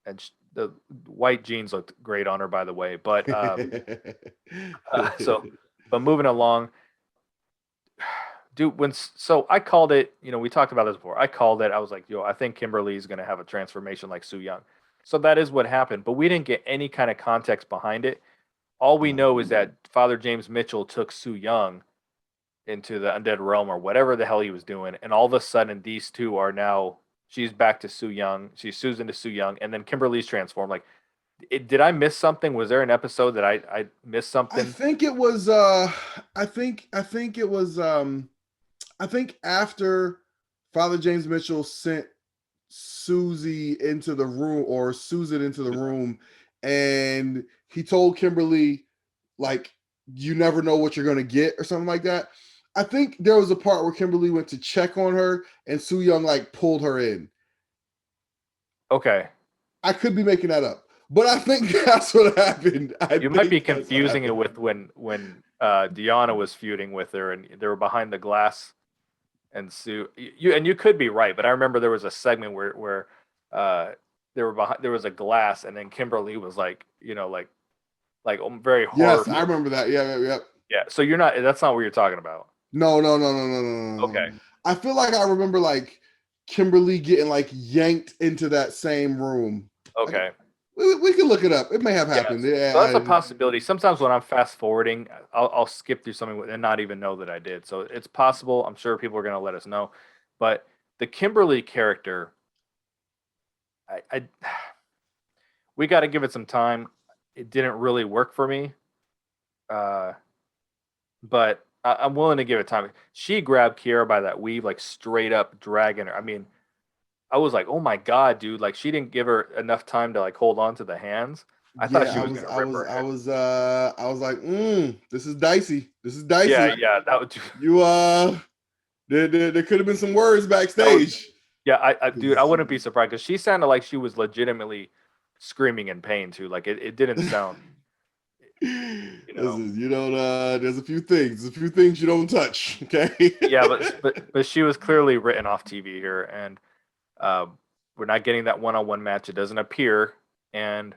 [SPEAKER 2] and the white jeans looked great on her, by the way. But so, but moving along, dude. So I called it. We talked about this before. I called it. I was like, yo, I think Kimberly's gonna have a transformation like Su Young. So that is what happened, but we didn't get any kind of context behind it. All we know is that Father James Mitchell took Su Young into the undead realm or whatever the hell he was doing, and all of a sudden these two are now. She's back to Su Young. She's Susan to Su Young, and then Kimberly's transformed. Like, did I miss something? Was there an episode that I missed
[SPEAKER 1] I
[SPEAKER 2] something?
[SPEAKER 1] think it was I think after Father James Mitchell sent Susie into the room, or Susan into the room, and he told Kimberly, like, you never know what you're going to get or something like that. I think there was a part where Kimberly went to check on her and Su Young like pulled her in.
[SPEAKER 2] Okay.
[SPEAKER 1] I could be making that up, but I think that's what happened.
[SPEAKER 2] You might be confusing it with when Deanna was feuding with her and they were behind the glass and Sue. You could be right, but I remember there was a segment where there was a glass and then Kimberly was like, like very hard.
[SPEAKER 1] Yes, I remember that. Yeah.
[SPEAKER 2] Yeah. So that's not what you're talking about.
[SPEAKER 1] No.
[SPEAKER 2] Okay.
[SPEAKER 1] I feel like I remember like Kimberly getting like yanked into that same room.
[SPEAKER 2] Okay.
[SPEAKER 1] We can look it up. It may have happened.
[SPEAKER 2] Yeah. So that's a possibility. Sometimes when I'm fast forwarding, I'll skip through something and not even know that I did. So it's possible. I'm sure people are going to let us know. But the Kimberly character, I we got to give it some time. It didn't really work for me, but I'm willing to give it time. She grabbed Kiera by that weave, like straight up dragging her. I mean, I was like, oh my god, dude! Like she didn't give her enough time to like hold on to the hands. I thought she was gonna rip her head.
[SPEAKER 1] I was like, this is dicey. This is dicey.
[SPEAKER 2] Yeah, that would.
[SPEAKER 1] You there could have been some words backstage.
[SPEAKER 2] Dude, I wouldn't be surprised because she sounded like she was legitimately screaming in pain too. Like it didn't sound.
[SPEAKER 1] Listen, there's a few things you don't touch. Okay.
[SPEAKER 2] Yeah, but she was clearly written off TV here, and we're not getting that one-on-one match. It doesn't appear, and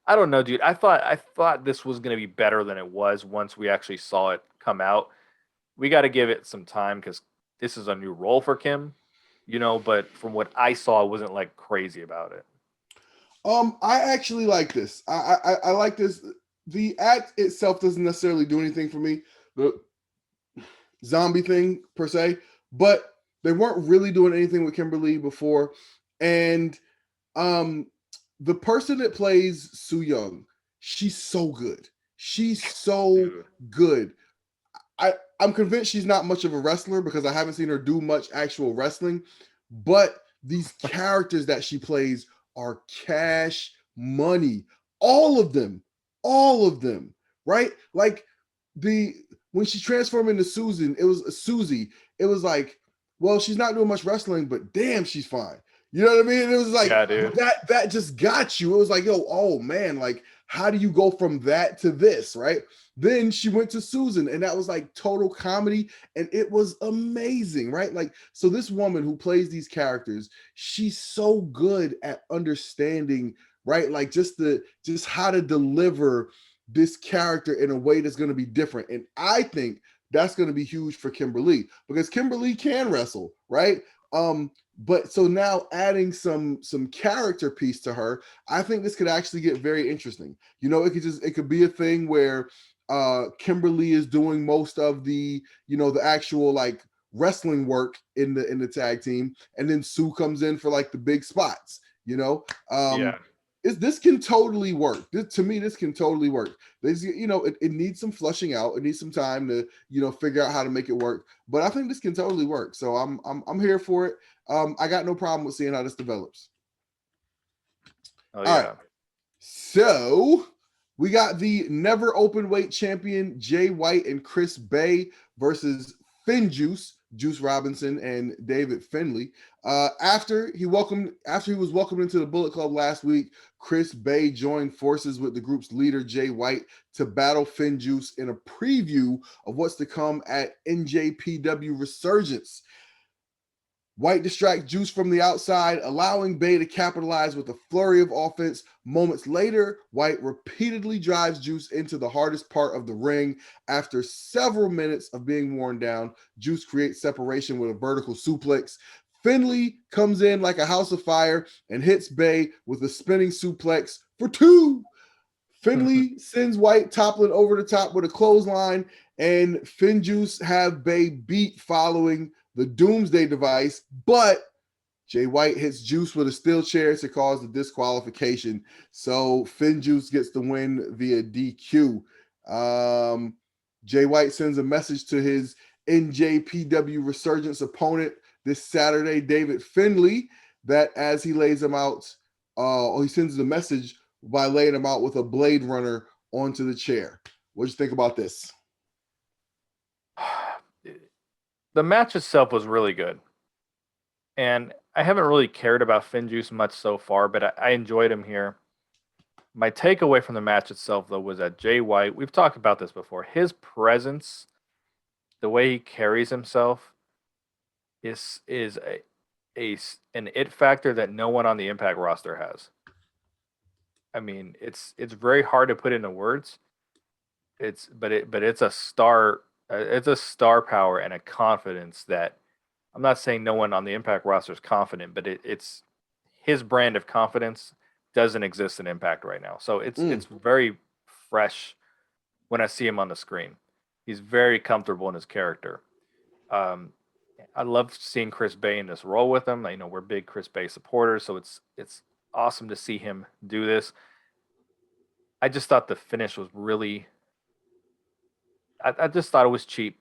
[SPEAKER 2] I don't know, dude. I thought this was gonna be better than it was once we actually saw it come out. We got to give it some time because this is a new role for Kim, But from what I saw, I wasn't like crazy about it.
[SPEAKER 1] I actually like this. I like this. The act itself doesn't necessarily do anything for me, the zombie thing per se, but they weren't really doing anything with Kimberly before. And the person that plays Su Young, she's so good. She's so good. I'm convinced she's not much of a wrestler because I haven't seen her do much actual wrestling, but these characters that she plays are cash money. All of them, right? Like when she transformed into Susan, it was Susie. It was like, well, she's not doing much wrestling, but damn, she's fine. You know what I mean? It was like that just got you. It was like, yo, oh man, like how do you go from that to this, right? Then she went to Susan, and that was like total comedy, and it was amazing, right? Like, so this woman who plays these characters, she's so good at understanding, right? Like just how to deliver this character in a way that's going to be different. And I think that's going to be huge for Kimberly because Kimberly can wrestle, right? But so now adding some character piece to her, I think this could actually get very interesting. It could be a thing where Kimberly is doing most of the the actual like wrestling work in the tag team, and then Sue comes in for like the big spots. This can totally work. To me, this can totally work. It needs some flushing out. It needs some time to figure out how to make it work. But I think this can totally work. So I'm here for it. I got no problem with seeing how this develops.
[SPEAKER 2] Oh yeah. All right.
[SPEAKER 1] So we got the never open weight champion Jay White and Chris Bay versus Juice Robinson and David Finlay. After he was welcomed into the Bullet Club last week, Chris Bay joined forces with the group's leader Jay White to battle Juice in a preview of what's to come at NJPW Resurgence. White distracts Juice from the outside, allowing Bay to capitalize with a flurry of offense. Moments later, White repeatedly drives Juice into the hardest part of the ring. After several minutes of being worn down, Juice creates separation with a vertical suplex. Finley comes in like a house of fire and hits Bay with a spinning suplex for 2. Finley sends White toppling over the top with a clothesline, and Finjuice have Bay beat following the Doomsday device, but Jay White hits Juice with a steel chair to cause the disqualification. So Finjuice gets the win via DQ. Jay White sends a message to his NJPW Resurgence opponent this Saturday, David Finley, that as he lays him out, he sends a message by laying him out with a Blade Runner onto the chair. What do you think about this?
[SPEAKER 2] The match itself was really good. And I haven't really cared about Finjuice much so far, but I enjoyed him here. My takeaway from the match itself, though, was that Jay White, we've talked about this before, his presence, the way he carries himself, is an it factor that no one on the Impact roster has. I mean, it's very hard to put into words. But it's a star power and a confidence that I'm not saying no one on the Impact roster is confident, but it's his brand of confidence doesn't exist in Impact right now. So it's very fresh when I see him on the screen. He's very comfortable in his character. I love seeing Chris Bay in this role with him. We're big Chris Bay supporters, so it's awesome to see him do this. I just thought the finish was really. I just thought it was cheap.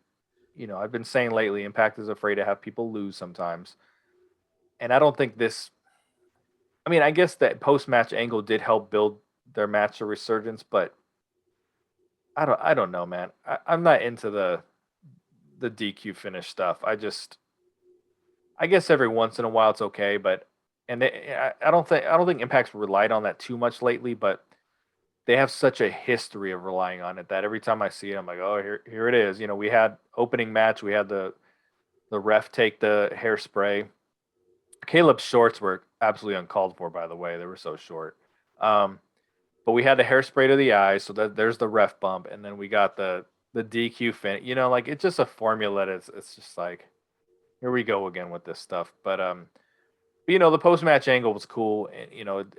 [SPEAKER 2] I've been saying lately, Impact is afraid to have people lose sometimes, and I don't think this. I mean, I guess that post-match angle did help build their match to Resurgence, but I don't know, man. I'm not into the DQ finish stuff. I guess every once in a while it's okay, but I don't think Impact's relied on that too much lately, but they have such a history of relying on it that every time I see it, I'm like, oh, here it is. We had opening match, we had the ref take the hairspray. Caleb's shorts were absolutely uncalled for, by the way. They were so short. But we had the hairspray to the eyes, so there's the ref bump, and then we got the DQ fin. Like it's just a formula. It's just like, here we go again with this stuff. But the post match angle was cool, and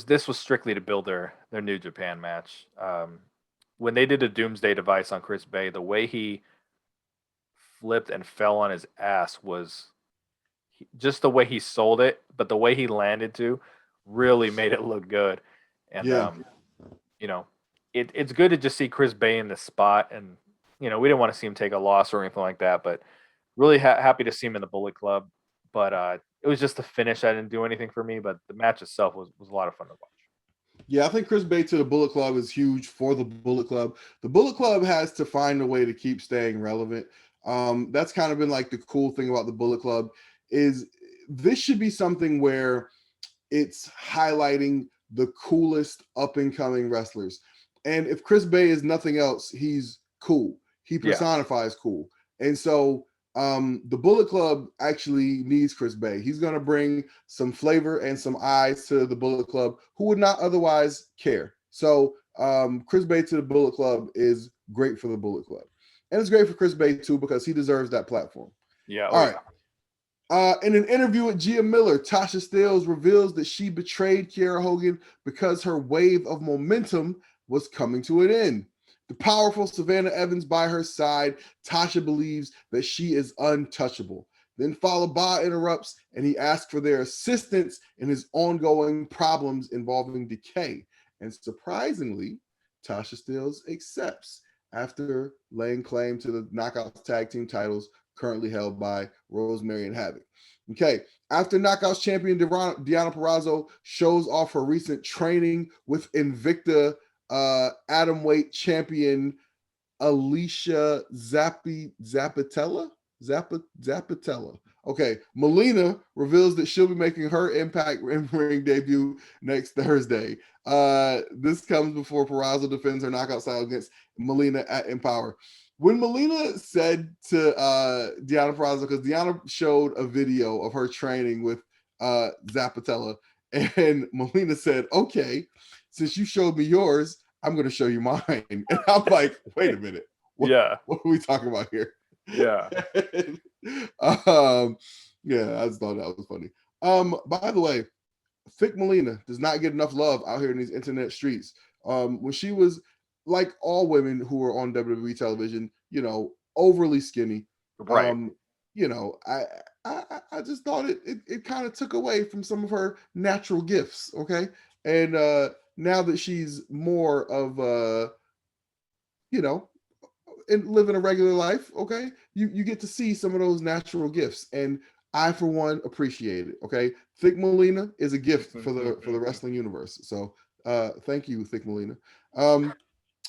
[SPEAKER 2] this was strictly to build their New Japan match. When they did a Doomsday device on Chris Bay, the way he flipped and fell on his ass was just the way he sold it, but the way he landed too really made it look good. And
[SPEAKER 1] Yeah.
[SPEAKER 2] It's good to just see Chris Bay in this spot, and we didn't want to see him take a loss or anything like that, but really happy to see him in the Bullet Club. But it was just the finish that didn't do anything for me, but the match itself was a lot of fun to watch.
[SPEAKER 1] Yeah, I think Chris Bay to the Bullet Club is huge for the Bullet Club. The Bullet Club has to find a way to keep staying relevant. That's kind of been like the cool thing about the Bullet Club is this should be something where it's highlighting the coolest up and coming wrestlers. And if Chris Bay is nothing else, he's cool. He personifies cool. And so the Bullet Club actually needs Chris Bay. He's going to bring some flavor and some eyes to the Bullet Club who would not otherwise care. So Chris Bay to the Bullet Club is great for the Bullet Club. And it's great for Chris Bay too because he deserves that platform.
[SPEAKER 2] Yeah.
[SPEAKER 1] All right. In an interview with Gia Miller, Tasha Steelz reveals that she betrayed Kiera Hogan because her wave of momentum was coming to an end. The powerful Savannah Evans by her side, Tasha believes that she is untouchable. Then Fallah Bahh interrupts and he asks for their assistance in his ongoing problems involving Decay. And surprisingly, Tasha Steelz accepts after laying claim to the Knockouts Tag Team titles currently held by Rosemary and Havoc. Okay, after Knockouts champion Deonna Purrazzo shows off her recent training with Invicta atomweight champion Alicia Zappitella. Okay, Melina reveals that she'll be making her Impact ring debut next Thursday. This comes before Peraza defends her knockout style against Melina at Empower. When Melina said to Deanna Peraza, because Deanna showed a video of her training with Zappatella, and Melina said, "Okay, since you showed me yours, I'm going to show you mine." And I'm like, "Wait a minute,
[SPEAKER 2] Yeah.
[SPEAKER 1] what are we talking about here?"
[SPEAKER 2] Yeah.
[SPEAKER 1] um, yeah, I just thought that was funny. By the way, Thick Melina does not get enough love out here in these internet streets. When she was like all women who were on WWE television, overly skinny.
[SPEAKER 2] Right.
[SPEAKER 1] You know, I just thought it kind of took away from some of her natural gifts. Okay, and now that she's more of you know, and living a regular life, okay, you get to see some of those natural gifts, and I for one appreciate it. Okay, Thick Melina is a gift for the wrestling universe. So thank you, Thick Melina.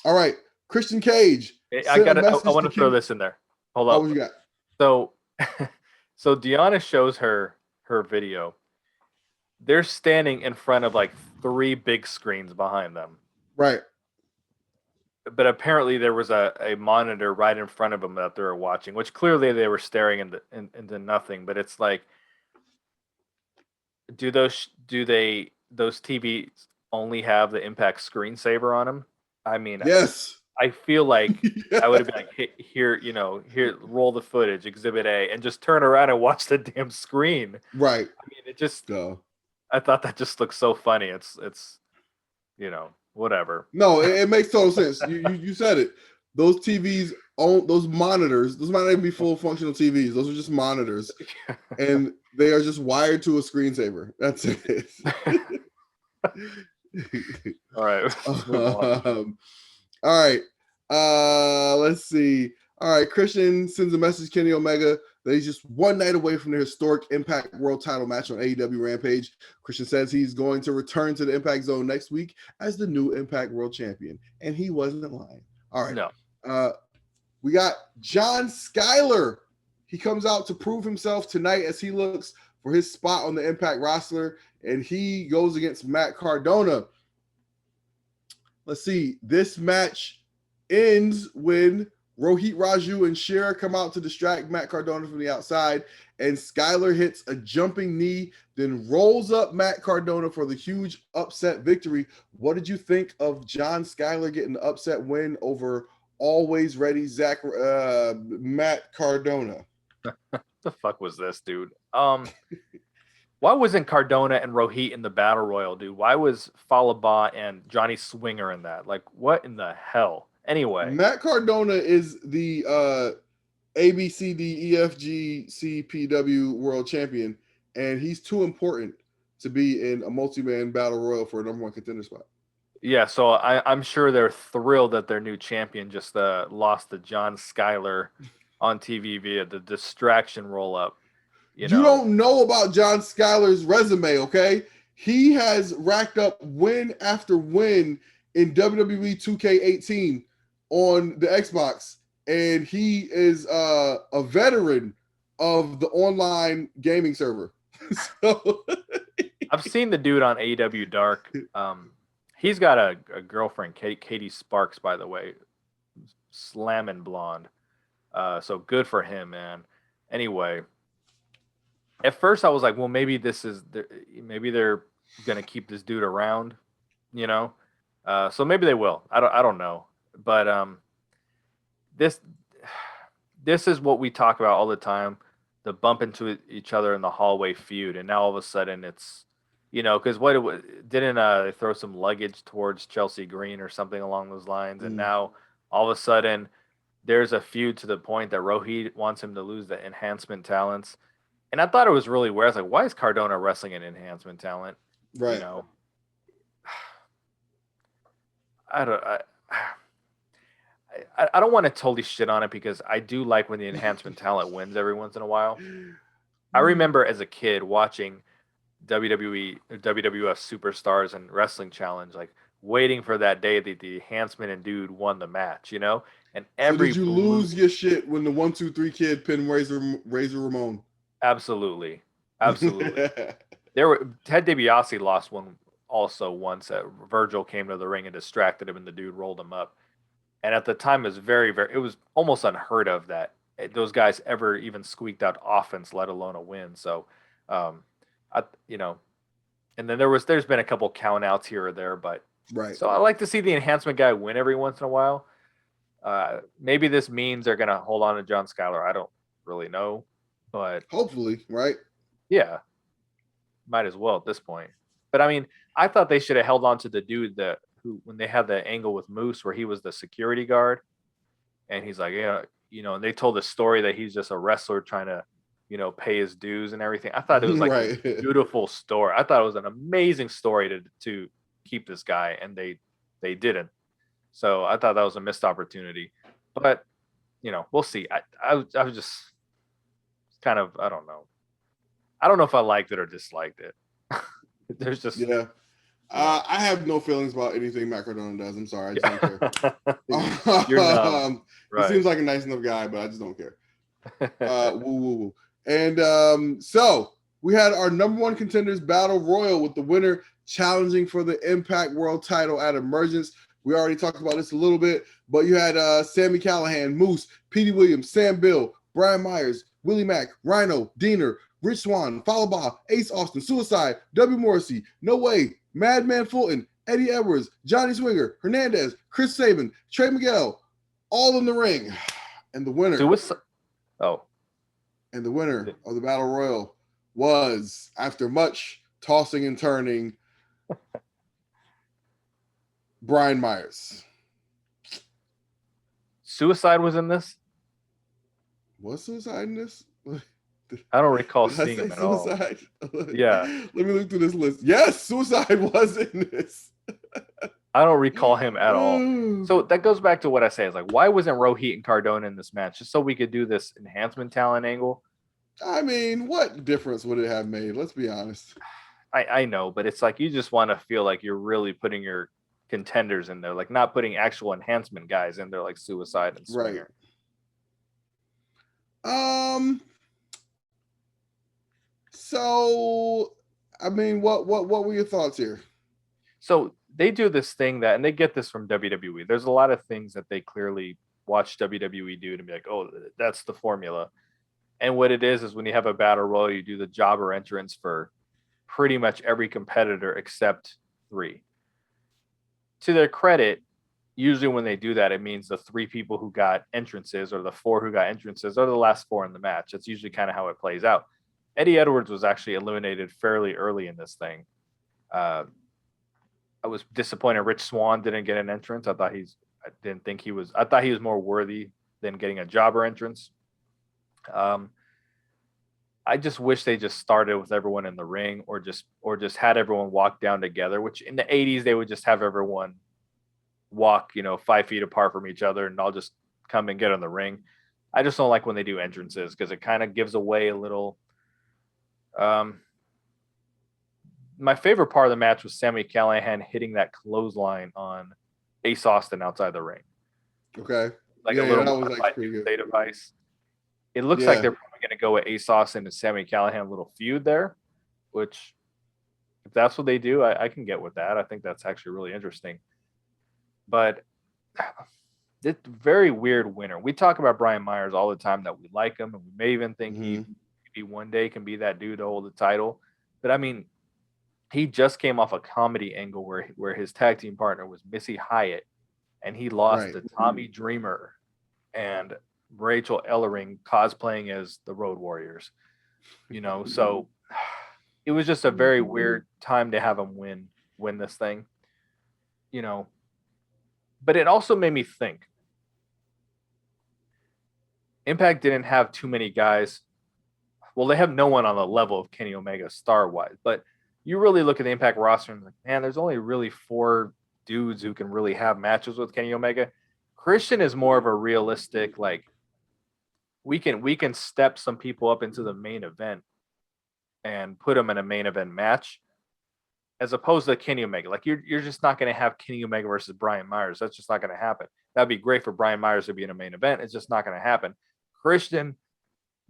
[SPEAKER 1] All right, Christian Cage
[SPEAKER 2] I
[SPEAKER 1] sent a
[SPEAKER 2] got to I
[SPEAKER 1] message
[SPEAKER 2] want
[SPEAKER 1] to
[SPEAKER 2] to throw
[SPEAKER 1] King.
[SPEAKER 2] this in there. Hold
[SPEAKER 1] Oh,
[SPEAKER 2] up.
[SPEAKER 1] what you got?
[SPEAKER 2] So so Deanna shows her video. They're standing in front of like 3 big screens behind them.
[SPEAKER 1] Right.
[SPEAKER 2] But apparently there was a monitor right in front of them that they were watching, which clearly they were staring into nothing. But it's like, those TVs only have the Impact screensaver on them? I mean,
[SPEAKER 1] Yes.
[SPEAKER 2] I feel like I would have been
[SPEAKER 1] Yeah.
[SPEAKER 2] like, here, here, roll the footage, Exhibit A, and just turn around and watch the damn screen.
[SPEAKER 1] Right.
[SPEAKER 2] I mean, it just,
[SPEAKER 1] Go.
[SPEAKER 2] I thought that just looked so funny. It's, whatever.
[SPEAKER 1] No, it makes total sense. You said it. Those TVs on those monitors. Those might not even be full functional TVs. Those are just monitors, and they are just wired to a screensaver. That's it.
[SPEAKER 2] All right, let's move on.
[SPEAKER 1] All right. Let's see. All right. Christian sends a message to Kenny Omega that he's just one night away from the historic Impact World Title match on AEW Rampage. Christian says he's going to return to the Impact Zone next week as the new Impact World Champion, and he wasn't lying. All right.
[SPEAKER 2] No.
[SPEAKER 1] We got John Skyler. He comes out to prove himself tonight as he looks for his spot on the Impact roster, and he goes against Matt Cardona. Let's see. This match ends when Rohit Raju and Shera come out to distract Matt Cardona from the outside, and Skyler hits a jumping knee, then rolls up Matt Cardona for the huge upset victory. What did you think of John Skyler getting the upset win over always ready Matt Cardona?
[SPEAKER 2] The fuck was this, dude? Why wasn't Cardona and Rohit in the Battle Royal, dude? Why was Falaba and Johnny Swinger in that? Like, what in the hell? Anyway,
[SPEAKER 1] Matt Cardona is the ABCDEFGCPW world champion, and he's too important to be in a multi-man battle royal for a number one contender spot.
[SPEAKER 2] yeah, so I'm sure they're thrilled that their new champion just lost to John Skyler on TV via the distraction roll up.
[SPEAKER 1] You don't know about John Skyler's resume, okay? He has racked up win after win in WWE 2K18 on the Xbox, and he is a veteran of the online gaming server. So
[SPEAKER 2] I've seen the dude on AEW Dark. He's got a girlfriend, Katie Sparks, by the way, slamming blonde. So good for him, man. Anyway, at first I was like, well, maybe maybe they're gonna keep this dude around, So maybe they will. I don't know, but this is what we talk about all the time, the bump into each other in the hallway feud, and now all of a sudden it's, because didn't they throw some luggage towards Chelsea Green or something along those lines, and now all of a sudden there's a feud to the point that Rohit wants him to lose the enhancement talents. And I thought it was really weird. I was like, why is Cardona wrestling an enhancement talent?
[SPEAKER 1] right.
[SPEAKER 2] I don't want to totally shit on it because I do like when the enhancement talent wins every once in a while. I remember as a kid watching WWE or WWF Superstars and Wrestling Challenge, like waiting for that day that the enhancement and dude won the match, And
[SPEAKER 1] So did you lose your shit when the 1-2-3 kid pinned Razor Ramon?
[SPEAKER 2] Absolutely. Absolutely. Ted DiBiase lost one also once that Virgil came to the ring and distracted him and the dude rolled him up. And at the time it was it was almost unheard of that those guys ever even squeaked out offense, let alone a win. So, um, you know, and then there's been a couple count outs here or there, but
[SPEAKER 1] Right.
[SPEAKER 2] so I like to see the enhancement guy win every once in a while. Maybe this means they're going to hold on to John Skyler. I don't really know, but
[SPEAKER 1] Hopefully, right?
[SPEAKER 2] yeah, might as well at this point. But I mean, I thought they should have held on to the dude who when they had the angle with Moose where he was the security guard, and he's like, yeah, and they told the story that he's just a wrestler trying to, pay his dues and everything. I thought it was like
[SPEAKER 1] Right.
[SPEAKER 2] a beautiful story. I thought it was an amazing story to keep this guy, and they didn't. So I thought that was a missed opportunity. But we'll see. I was just kind of I don't know. I don't know if I liked it or disliked it. There's just
[SPEAKER 1] Yeah. I have no feelings about anything Matt Cardona does. I'm sorry. I just don't care.
[SPEAKER 2] You're numb.
[SPEAKER 1] He seems like a nice enough guy, but I just don't care. Woo, woo, woo. And so we had our number one contenders battle royal with the winner challenging for the Impact World title at Emergence. We already talked about this a little bit, but you had Sami Callihan, Moose, Petey Williams, Sam Bill, Bryan Meyers, Willie Mack, Rhino, Diener, Rich Swann, Falaba, Ace Austin, Suicide, W. Morrissey, No Way, Madman Fulton, Eddie Edwards, Johnny Swinger, Hernandez, Chris Sabin, Trey Miguel, all in the ring. And the winner. And the winner of the Battle Royal was, after much tossing and turning, Bryan Meyers.
[SPEAKER 2] Suicide was in this?
[SPEAKER 1] Was Suicide in this?
[SPEAKER 2] I don't recall seeing him at
[SPEAKER 1] Suicide?
[SPEAKER 2] All. Yeah.
[SPEAKER 1] Let me look through this list. Yes, Suicide was in this.
[SPEAKER 2] I don't recall him at all. So that goes back to what I say. Is like, why wasn't Rohit and Cardona in this match? Just so we could do this enhancement talent angle?
[SPEAKER 1] I mean, what difference would it have made? Let's be honest.
[SPEAKER 2] I know, but it's like you just want to feel like you're really putting your contenders in there, like not putting actual enhancement guys in there like Suicide and Swinger.
[SPEAKER 1] Right. So, I mean, what were your thoughts here?
[SPEAKER 2] So they do this thing that, and they get this from WWE. There's a lot of things that they clearly watch WWE do to be like, oh, that's the formula. And what it is when you have a battle royal, you do the jobber entrance for pretty much every competitor except 3. To their credit, usually when they do that, it means the 3 people who got entrances or the 4 who got entrances are the last 4 in the match. That's usually kind of how it plays out. Eddie Edwards was actually eliminated fairly early in this thing. I was disappointed Rich Swann didn't get an entrance. I thought he was more worthy than getting a jobber entrance. I just wish they just started with everyone in the ring or just had everyone walk down together, which in the 80s they would just have everyone walk, 5 feet apart from each other and I'll just come and get in the ring. I just don't like when they do entrances because it kind of gives away a little. My favorite part of the match was Sami Callihan hitting that clothesline on Ace Austin outside the ring.
[SPEAKER 1] Okay.
[SPEAKER 2] Like a little state device. It looks like they're probably going to go with Ace Austin and Sami Callihan, a little feud there, which if that's what they do, I can get with that. I think that's actually really interesting. But it's very weird winner. We talk about Bryan Meyers all the time that we like him, and we may even think he one day can be that dude to hold the title. But I mean, he just came off a comedy angle where his tag team partner was Missy Hyatt, and he lost to Tommy Dreamer and Rachel Ellering cosplaying as the Road Warriors. So it was just a very weird time to have him win this thing. But it also made me think. Impact didn't have too many guys. Well, they have no one on the level of Kenny Omega star-wise, but you really look at the Impact roster and like, man, there's only really 4 dudes who can really have matches with Kenny Omega. Christian is more of a realistic, like, we can step some people up into the main event and put them in a main event match, as opposed to Kenny Omega. Like you're just not going to have Kenny Omega versus Bryan Meyers. That's just not going to happen. That'd be great for Bryan Meyers to be in a main event. It's just not going to happen. Christian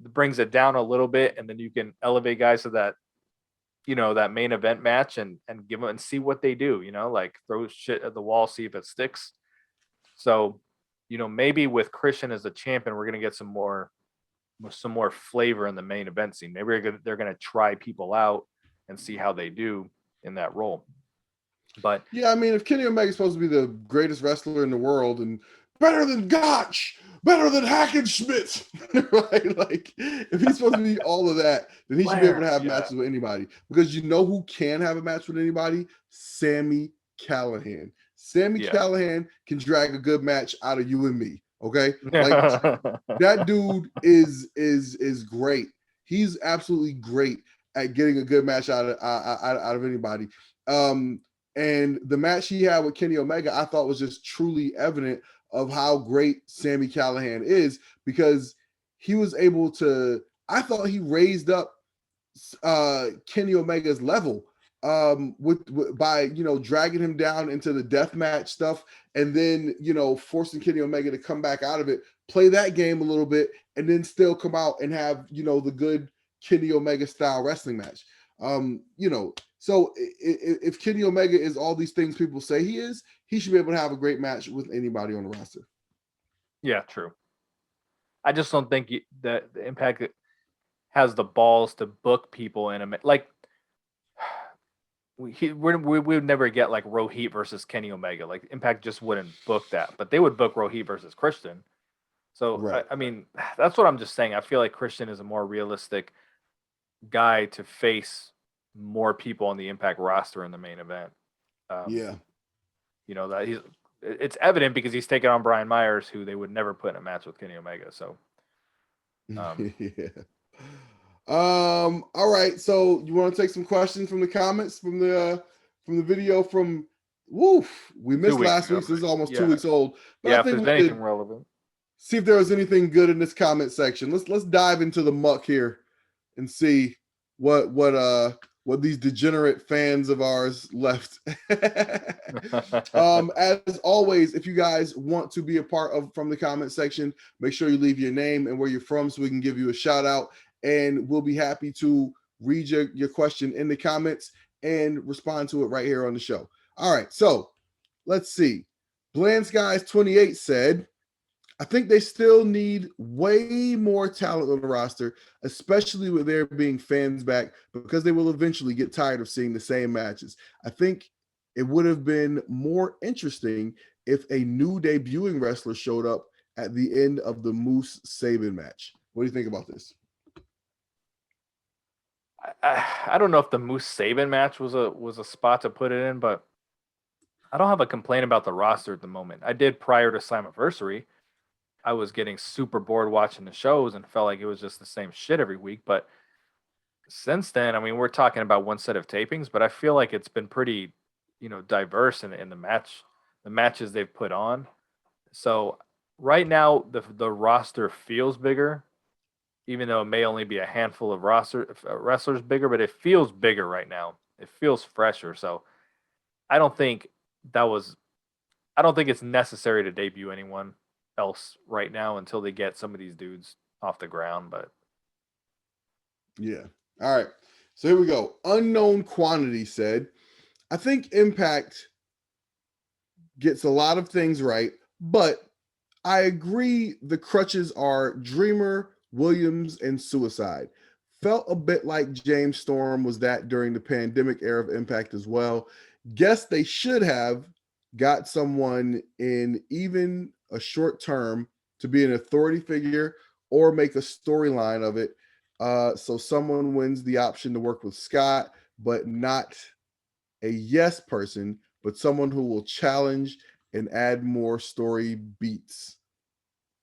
[SPEAKER 2] brings it down a little bit, and then you can elevate guys to that, that main event match and give them and see what they do, like throw shit at the wall, see if it sticks. So, maybe with Christian as the champion, we're going to get some more flavor in the main event scene. Maybe they're going to try people out and see how they do in that role. But
[SPEAKER 1] yeah, I mean, if Kenny Omega is supposed to be the greatest wrestler in the world and better than Gotch, better than Hackenschmidt, right? Like, if he's supposed to be all of that, then he should be able to have matches with anybody. Because you know who can have a match with anybody? Sami Callihan. Sami Callihan can drag a good match out of you and me. Okay, like that dude is great. He's absolutely great at getting a good match out of anybody. And the match he had with Kenny Omega, I thought was just truly evident of how great Sami Callihan is, because he was able to, I thought he raised up Kenny Omega's level by dragging him down into the death match stuff, and then forcing Kenny Omega to come back out of it, play that game a little bit, and then still come out and have the good Kenny Omega style wrestling match. So if Kenny Omega is all these things people say he is, he should be able to have a great match with anybody on the roster.
[SPEAKER 2] Yeah, true. I just don't think that the Impact has the balls to book people in a like. We would never get like Rohit versus Kenny Omega. Like Impact just wouldn't book that, but they would book Rohit versus Christian. So right. I mean, that's what I'm just saying. I feel like Christian is a more realistic guy to face more people on the Impact roster in the main event. That it's evident because he's taking on Bryan Meyers, who they would never put in a match with Kenny Omega. So,
[SPEAKER 1] all right. So you want to take some questions from the comments from the video from Woof? We missed last week, so this is almost 2 weeks old.
[SPEAKER 2] But I think if there's anything relevant,
[SPEAKER 1] see if there was anything good in this comment section. Let's dive into the muck here and see what these degenerate fans of ours left. As always, if you guys want to be a part of from the comment section, make sure you leave your name and where you're from so we can give you a shout out, and we'll be happy to read your question in the comments and respond to it right here on the show. All right, so let's see. Bland Skies 28 said, I think they still need way more talent on the roster, especially with there being fans back, because they will eventually get tired of seeing the same matches. I think it would have been more interesting if a new debuting wrestler showed up at the end of the Moose Saban match. What do you think about this?
[SPEAKER 2] I don't know if the Moose Saban match was a spot to put it in, but I don't have a complaint about the roster at the moment. I did prior to Slammiversary. I was getting super bored watching the shows and felt like it was just the same shit every week. But since then, I mean, we're talking about one set of tapings, but I feel like it's been pretty, diverse in the matches they've put on. So right now, the roster feels bigger, even though it may only be a handful of wrestlers bigger, but it feels bigger right now. It feels fresher. So I don't think it's necessary to debut anyone else right now until they get some of these dudes off the ground. But
[SPEAKER 1] yeah, all right, so here we go. Unknown Quantity said, I think Impact gets a lot of things right, but I agree the crutches are Dreamer, Williams, and Suicide. Felt a bit like James Storm was that during the pandemic era of Impact as well. Guess they should have got someone in even a short term to be an authority figure or make a storyline of it. So someone wins the option to work with Scott, but not a yes person, but someone who will challenge and add more story beats,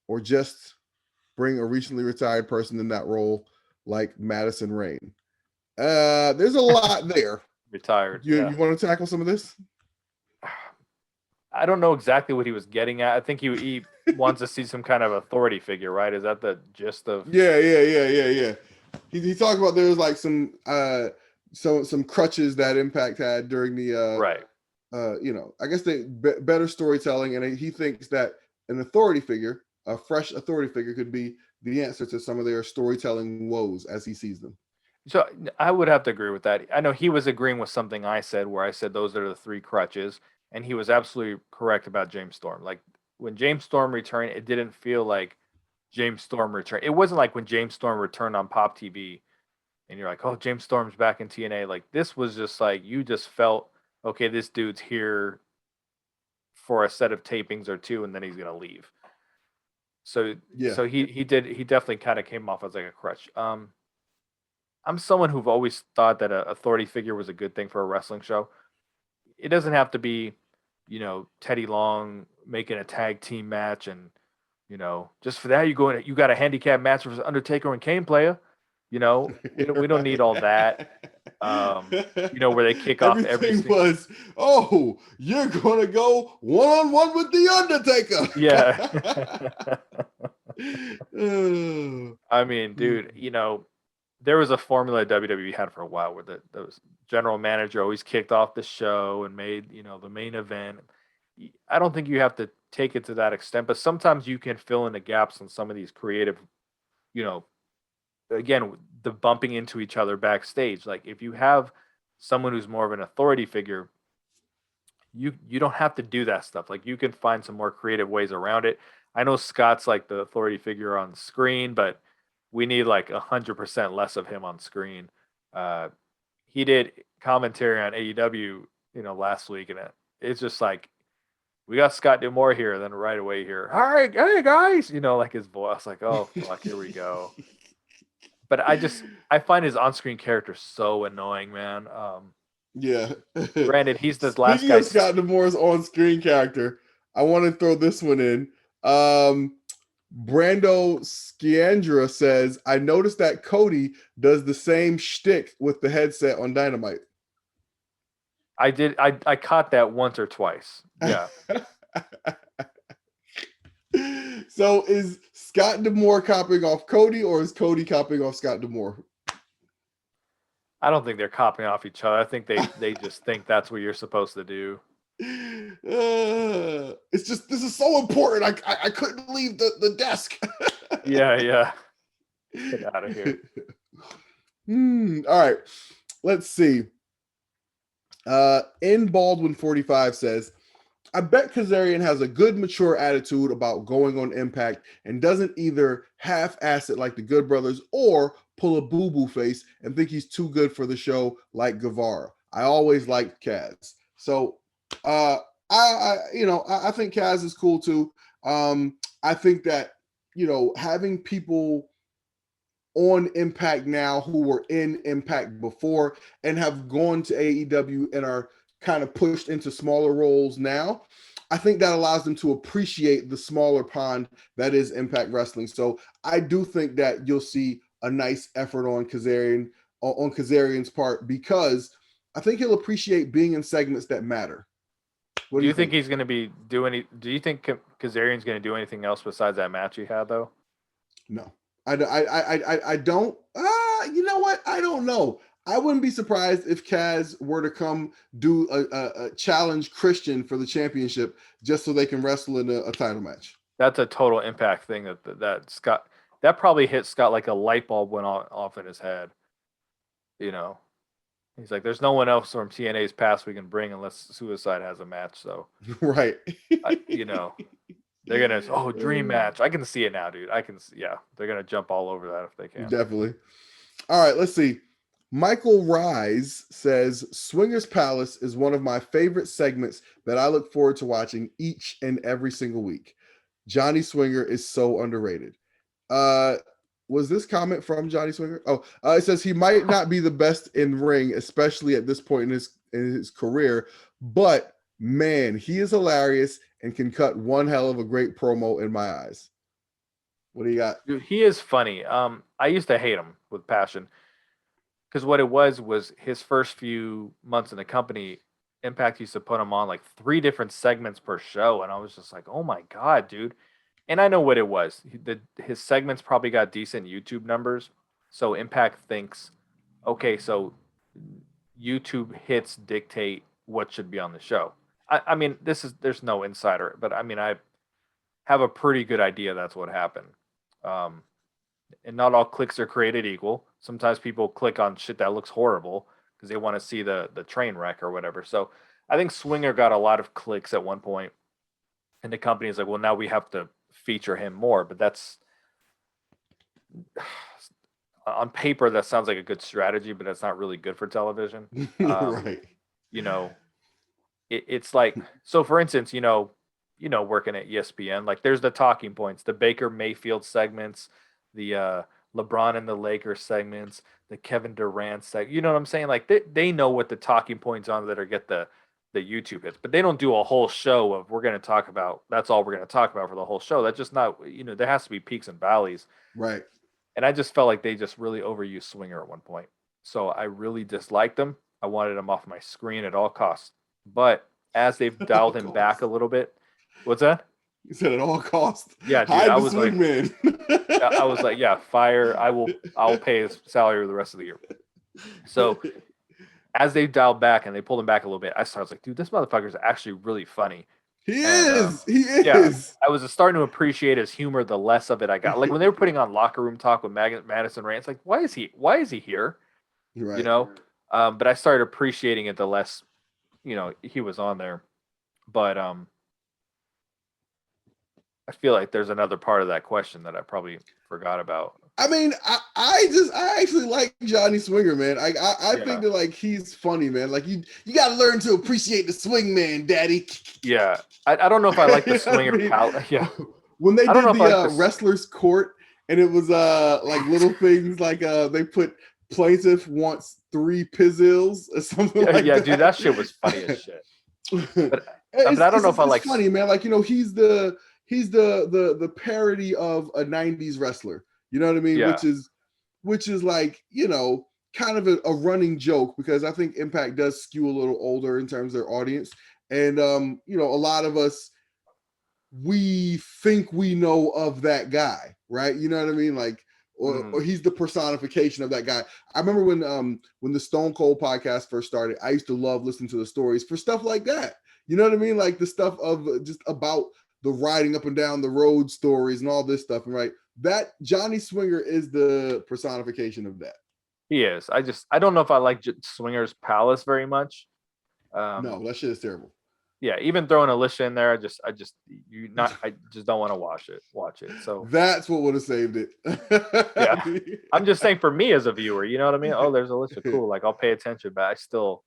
[SPEAKER 1] or just bring a recently retired person in that role like Madison Rayne. There's a lot there.
[SPEAKER 2] Retired.
[SPEAKER 1] You want to tackle some of this?
[SPEAKER 2] I don't know exactly what he was getting at. I think he wants to see some kind of authority figure, right? Is that the gist of?
[SPEAKER 1] Yeah. He talked about there was like some crutches that Impact had during the
[SPEAKER 2] right.
[SPEAKER 1] I guess better storytelling, and he thinks that an authority figure, a fresh authority figure, could be the answer to some of their storytelling woes as he sees them.
[SPEAKER 2] So I would have to agree with that. I know he was agreeing with something I said where I said those are the three crutches, and he was absolutely correct about James Storm. Like when James Storm returned, it didn't feel like James Storm returned. It wasn't like when James Storm returned on Pop TV and you're like, oh, James Storm's back in TNA. Like this was just like you just felt, okay, this dude's here for a set of tapings or two, and then he's gonna leave. So
[SPEAKER 1] Yeah.
[SPEAKER 2] so he definitely kind of came off as like a crutch. I'm someone who've always thought that a authority figure was a good thing for a wrestling show. It doesn't have to be, Teddy Long making a tag team match and, just for that you got a handicap match versus Undertaker and Kane player. We don't need all that. Where they kick off every
[SPEAKER 1] Everything was, oh, you're gonna go one-on-one with the
[SPEAKER 2] yeah.
[SPEAKER 1] Undertaker.
[SPEAKER 2] I mean, dude, there was a formula WWE had for a while where the general manager always kicked off the show and made, the main event. I don't think you have to take it to that extent, but sometimes you can fill in the gaps on some of these creative, you know, again, the bumping into each other backstage. Like if you have someone who's more of an authority figure, you don't have to do that stuff. Like you can find some more creative ways around it. I know Scott's like the authority figure on screen, but we need like 100% less of him on screen. Uh, he did commentary on AEW, last week, and it's just like we got Scott D'Amore here. Then right away here, all right, hey guys, like his voice, like oh fuck, here we go. But I find his on-screen character so annoying, man.
[SPEAKER 1] Yeah.
[SPEAKER 2] Granted, he's the last
[SPEAKER 1] Speaking
[SPEAKER 2] guy.
[SPEAKER 1] of Scott D'Amore's on-screen character, I want to throw this one in. Brando Sciandra says, I noticed that Cody does the same shtick with the headset on Dynamite.
[SPEAKER 2] I did. I caught that once or twice. Yeah.
[SPEAKER 1] So is Scott D'Amore copying off Cody, or is Cody copying off Scott D'Amore?
[SPEAKER 2] I don't think they're copying off each other. I think they just think that's what you're supposed to do.
[SPEAKER 1] It's just this is so important. I couldn't leave the desk.
[SPEAKER 2] Yeah. Get out of here.
[SPEAKER 1] All right. Let's see. In Baldwin 45 says, I bet Kazarian has a good, mature attitude about going on Impact and doesn't either half-ass it like the Good Brothers or pull a boo-boo face and think he's too good for the show like Guevara. I always liked Kaz. So I think Kaz is cool too. I think that, having people on Impact now who were in Impact before and have gone to AEW and are kind of pushed into smaller roles now, I think that allows them to appreciate the smaller pond that is Impact Wrestling. So I do think that you'll see a nice effort on Kazarian's part, because I think he'll appreciate being in segments that matter.
[SPEAKER 2] Do you think he's going to be doing? Do you think Kazarian's going to do anything else besides that match he had though?
[SPEAKER 1] No, I don't. You know what? I don't know. I wouldn't be surprised if Kaz were to come do a challenge Christian for the championship just so they can wrestle in a title match.
[SPEAKER 2] That's a total Impact thing that Scott. That probably hit Scott like a light bulb went off in his head. He's like, there's no one else from TNA's past we can bring unless Suicide has a match. So,
[SPEAKER 1] right.
[SPEAKER 2] They're going to, dream match. I can see it now, dude. They're going to jump all over that if they can.
[SPEAKER 1] Definitely. All right, let's see. Michael Rise says, Swingers Palace is one of my favorite segments that I look forward to watching each and every single week. Johnny Swinger is so underrated. Was this comment from Johnny Swinger? Oh, it says he might not be the best in ring, especially at this point in his career, but man, he is hilarious and can cut one hell of a great promo in my eyes. What do you got?
[SPEAKER 2] Dude, he is funny. I used to hate him with passion because what it was his first few months in the company, Impact used to put him on like 3 different segments per show, and I was just like, oh my god, dude. And I know what it was. His segments probably got decent YouTube numbers. So Impact thinks, okay, so YouTube hits dictate what should be on the show. I mean, there's no insider, but I mean, I have a pretty good idea that's what happened. and not all clicks are created equal. Sometimes people click on shit that looks horrible because they want to see the train wreck or whatever. So I think Swinger got a lot of clicks at one point, and the company is like, well, now we have to feature him more. But that's on paper that sounds like a good strategy, but that's not really good for television.
[SPEAKER 1] Right.
[SPEAKER 2] You know, it's like, so for instance, working at ESPN, like there's the talking points, the Baker Mayfield segments, the LeBron and the Lakers segments, the Kevin Durant segment. You know what I'm saying? Like they know what the talking points are that are get the YouTube hits, but they don't do a whole show of we're going to talk about. That's all we're going to talk about for the whole show. That's just not. There has to be peaks and valleys.
[SPEAKER 1] Right.
[SPEAKER 2] And I just felt like they just really overused Swinger at one point. So I really disliked him. I wanted him off my screen at all costs. But as they've dialed him back a little bit, what's that?
[SPEAKER 1] You said at all costs.
[SPEAKER 2] Yeah, dude.
[SPEAKER 1] Hide the swing man.
[SPEAKER 2] I was like, yeah, fire. I'll pay his salary the rest of the year. So as they dialed back and they pulled him back a little bit, I was like, dude, this motherfucker is actually really funny.
[SPEAKER 1] He is.
[SPEAKER 2] Yeah, I was starting to appreciate his humor the less of it I got. Like when they were putting on Locker Room Talk with Madison Rayne, it's like, why is he here?
[SPEAKER 1] Right.
[SPEAKER 2] But I started appreciating it the less, he was on there. But I feel like there's another part of that question that I probably forgot about.
[SPEAKER 1] I mean, I actually like Johnny Swinger, man. I think that like he's funny, man. Like you got to learn to appreciate the swing man, daddy.
[SPEAKER 2] Yeah, I don't know if I like the Swinger palette. Yeah,
[SPEAKER 1] when they did the wrestler's court, and it was like little things like they put plaintiff wants 3 pizzills or something like that.
[SPEAKER 2] Yeah, dude, that shit was funny as shit. But I don't know if I like
[SPEAKER 1] funny, man. Like he's the parody of a 90s wrestler. You know what I mean?
[SPEAKER 2] Yeah.
[SPEAKER 1] Which is like, kind of a running joke because I think Impact does skew a little older in terms of their audience. And, a lot of us, we think we know of that guy, right? You know what I mean? Like, or he's the personification of that guy. I remember when the Stone Cold podcast first started, I used to love listening to the stories for stuff like that. You know what I mean? Like the stuff of just about the riding up and down the road stories and all this stuff. And right, that Johnny Swinger is the personification of that.
[SPEAKER 2] He is. I don't know if I like Swinger's Palace very much.
[SPEAKER 1] No, that shit is terrible.
[SPEAKER 2] Yeah, even throwing Alicia in there, I just don't want to watch it. So
[SPEAKER 1] that's what would have saved it.
[SPEAKER 2] Yeah, I'm just saying for me as a viewer, you know what I mean? Oh, there's Alicia, cool. Like I'll pay attention, but I still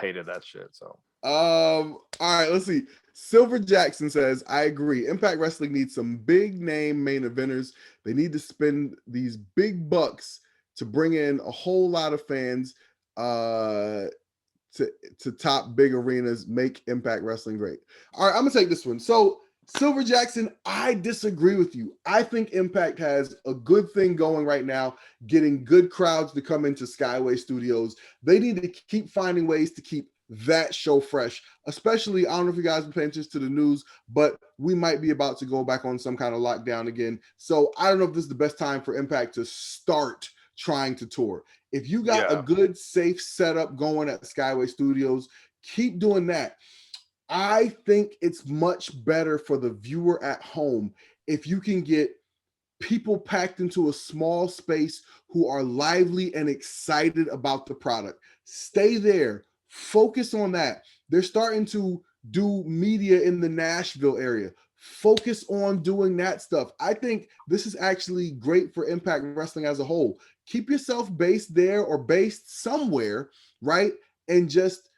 [SPEAKER 2] hated that shit. So
[SPEAKER 1] all right, let's see. Silver Jackson says, I agree. Impact Wrestling needs some big name main eventers. They need to spend these big bucks to bring in a whole lot of fans to top big arenas, make Impact Wrestling great. All right, I'm gonna take this one. So Silver Jackson, I disagree with you. I think Impact has a good thing going right now, getting good crowds to come into Skyway Studios. They need to keep finding ways to keep that show fresh, especially, I don't know if you guys have been paying attention to the news, but we might be about to go back on some kind of lockdown again. So I don't know if this is the best time for Impact to start trying to tour. If you got a good, safe setup going at Skyway Studios, keep doing that. I think it's much better for the viewer at home if you can get people packed into a small space who are lively and excited about the product. Stay there. Focus on that. They're starting to do media in the Nashville area. Focus on doing that stuff. I think this is actually great for Impact Wrestling as a whole. Keep yourself based there or based somewhere, right? And just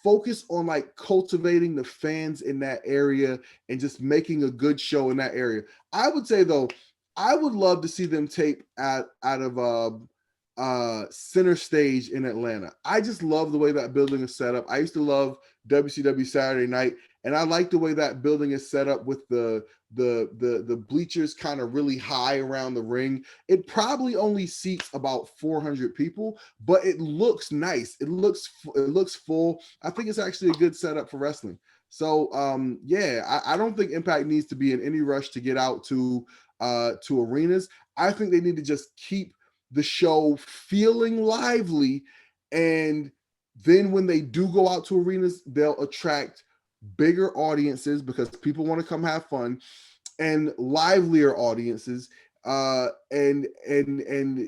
[SPEAKER 1] focus on like cultivating the fans in that area and just making a good show in that area. I would say though, I would love to see them tape out of Center Stage in Atlanta. I just love the way that building is set up. I used to love WCW Saturday Night, and I like the way that building is set up with the bleachers kind of really high around the ring. It probably only seats about 400 people, but it looks nice. It looks full. I think it's actually a good setup for wrestling. So I don't think Impact needs to be in any rush to get out to arenas. I think they need to just keep the show feeling lively, and then when they do go out to arenas, they'll attract bigger audiences because people want to come have fun, and livelier audiences. And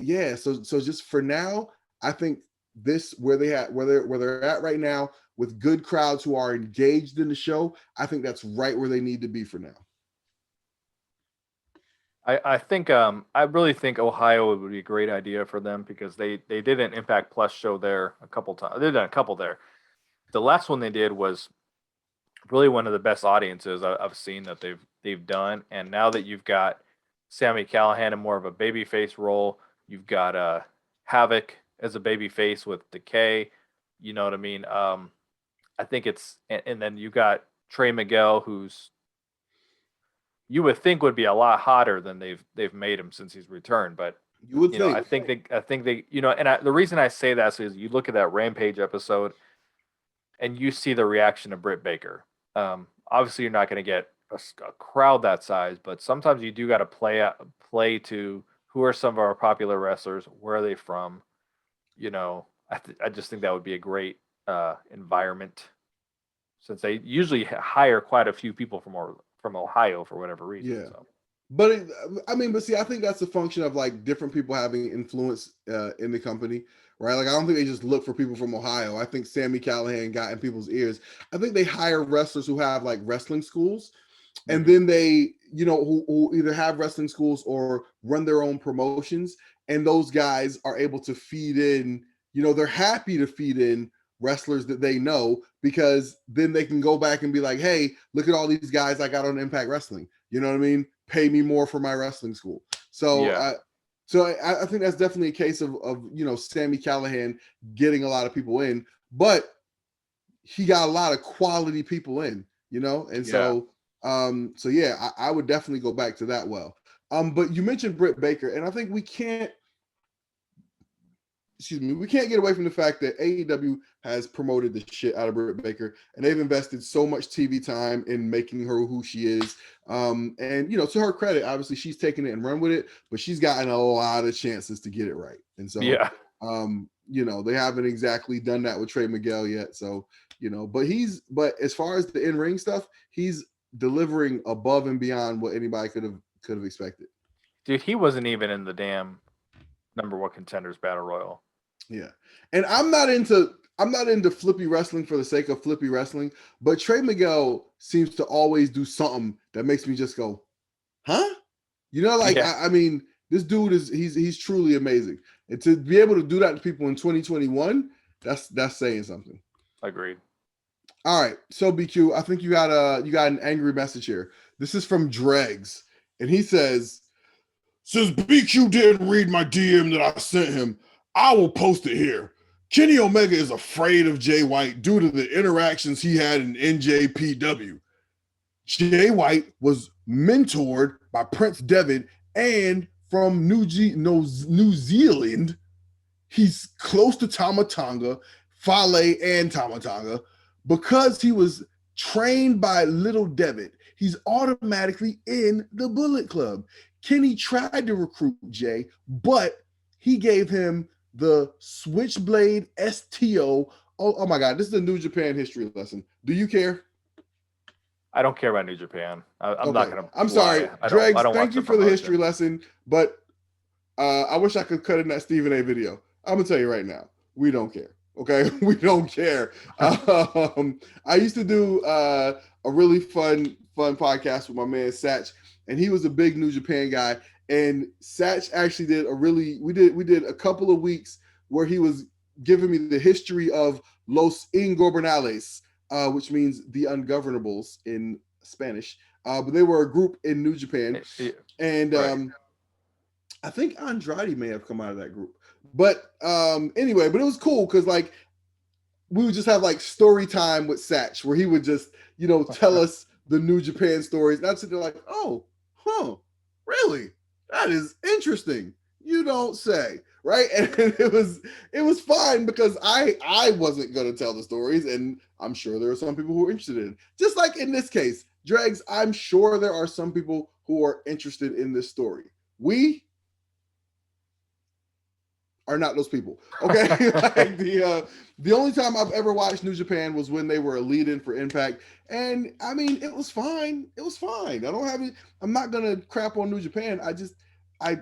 [SPEAKER 1] yeah, so just for now, I think this where they're at right now with good crowds who are engaged in the show, I think that's right where they need to be for now.
[SPEAKER 2] I think I really think Ohio would be a great idea for them because they did an Impact Plus show there a couple times. They've done a couple there. The last one they did was really one of the best audiences I've seen that they've done. And now that you've got Sammy Callahan in more of a babyface role, you've got Havoc as a babyface with Decay. You know what I mean? I think it's and then you got Trey Miguel, who's you would think would be a lot hotter than they've made him since he's returned. But
[SPEAKER 1] You would
[SPEAKER 2] you know,
[SPEAKER 1] think.
[SPEAKER 2] I think they and the reason I say that is you look at that Rampage episode and you see the reaction of Britt Baker. Obviously, you're not going to get a crowd that size, but sometimes you do got to play to who are some of our popular wrestlers, where are they from. You know, I just think that would be a great environment since they usually hire quite a few people from Ohio for whatever reason.
[SPEAKER 1] Yeah.
[SPEAKER 2] So.
[SPEAKER 1] But but see, I think that's a function of like different people having influence in the company, right? Like, I don't think they just look for people from Ohio. I think Sammy Callahan got in people's ears. I think they hire wrestlers who have like wrestling schools, and
[SPEAKER 2] Mhm.
[SPEAKER 1] then they, who either have wrestling schools or run their own promotions, and those guys are able to feed in. They're happy to feed in wrestlers that they know because then they can go back and be like, hey, look at all these guys I got on Impact Wrestling. You know what I mean? Pay me more for my wrestling school. So
[SPEAKER 2] Yeah.
[SPEAKER 1] I think that's definitely a case of Sammy Callahan getting a lot of people in, but he got a lot of quality people in, and
[SPEAKER 2] Yeah.
[SPEAKER 1] so yeah, I would definitely go back to that well. But you mentioned Britt Baker, and I think we can't get away from the fact that AEW has promoted the shit out of Britt Baker, and they've invested so much TV time in making her who she is. And to her credit, obviously she's taken it and run with it, but she's gotten a lot of chances to get it right. And so,
[SPEAKER 2] Yeah.
[SPEAKER 1] they haven't exactly done that with Trey Miguel yet. So, but as far as the in-ring stuff, he's delivering above and beyond what anybody could have expected.
[SPEAKER 2] Dude, he wasn't even in the damn number one contenders battle royal.
[SPEAKER 1] Yeah. And I'm not into flippy wrestling for the sake of flippy wrestling, but Trey Miguel seems to always do something that makes me just go, huh? Like
[SPEAKER 2] Yeah.
[SPEAKER 1] I mean, this dude he's truly amazing. And to be able to do that to people in 2021, that's saying something.
[SPEAKER 2] Agreed.
[SPEAKER 1] All right. So BQ, I think you got an angry message here. This is from Dregs, and he says BQ didn't read my DM that I sent him. I will post it here. Kenny Omega is afraid of Jay White due to the interactions he had in NJPW. Jay White was mentored by Prince Devitt, and from New Zealand, he's close to Tama Tonga, Fale, and Tama Tonga. Because he was trained by Little Devitt, he's automatically in the Bullet Club. Kenny tried to recruit Jay, but he gave him the Switchblade STO. Oh my God, this is a New Japan history lesson. Do you care?
[SPEAKER 2] I don't care about New Japan. I'm not
[SPEAKER 1] Okay,
[SPEAKER 2] gonna
[SPEAKER 1] I'm
[SPEAKER 2] lie.
[SPEAKER 1] sorry,
[SPEAKER 2] I don't. I
[SPEAKER 1] Dregs.
[SPEAKER 2] don't
[SPEAKER 1] Thank
[SPEAKER 2] watch
[SPEAKER 1] you
[SPEAKER 2] the
[SPEAKER 1] for the history
[SPEAKER 2] promotion.
[SPEAKER 1] lesson, but I wish I could cut in that Stephen A video. I'm gonna tell you right now, we don't care. Okay, we don't care. I used to do a really fun podcast with my man Satch, and he was a big New Japan guy. And Satch actually did we did a couple of weeks where he was giving me the history of Los Ingobernales, which means the ungovernables in Spanish. But they were a group in New Japan, and
[SPEAKER 2] Right.
[SPEAKER 1] I think Andrade may have come out of that group. But anyway, but it was cool because like we would just have like story time with Satch where he would just, tell us the New Japan stories. And I'd sit there like, oh, huh, really? That is interesting. You don't say. Right. And it was fine because I wasn't gonna tell the stories, and I'm sure there are some people who are interested in it. Just like in this case, Dregs, I'm sure there are some people who are interested in this story. We are not those people. Okay. Like the only time I've ever watched New Japan was when they were a lead-in for Impact. And I mean, it was fine. It was fine. I don't have any, I'm not gonna crap on New Japan. I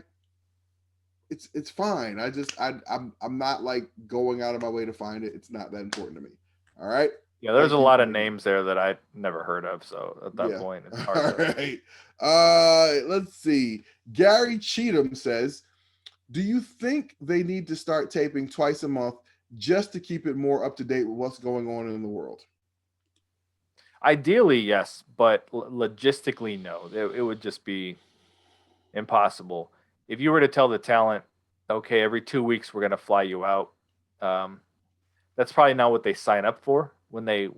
[SPEAKER 1] it's fine. I'm not like going out of my way to find it. It's not that important to me. All right.
[SPEAKER 2] Yeah, there's a
[SPEAKER 1] Thank you.
[SPEAKER 2] lot of
[SPEAKER 1] Thank you.
[SPEAKER 2] names there that I never heard of. So at that
[SPEAKER 1] Yeah.
[SPEAKER 2] point, it's hard
[SPEAKER 1] All
[SPEAKER 2] to.
[SPEAKER 1] right. Let's see. Gary Cheatham says, "Do you think they need to start taping twice a month just to keep it more up to date with what's going on in the world?"
[SPEAKER 2] Ideally, yes, but logistically, no. It would just be impossible. If you were to tell the talent, okay, every 2 weeks we're going to fly you out, um, that's probably not what they sign up for. A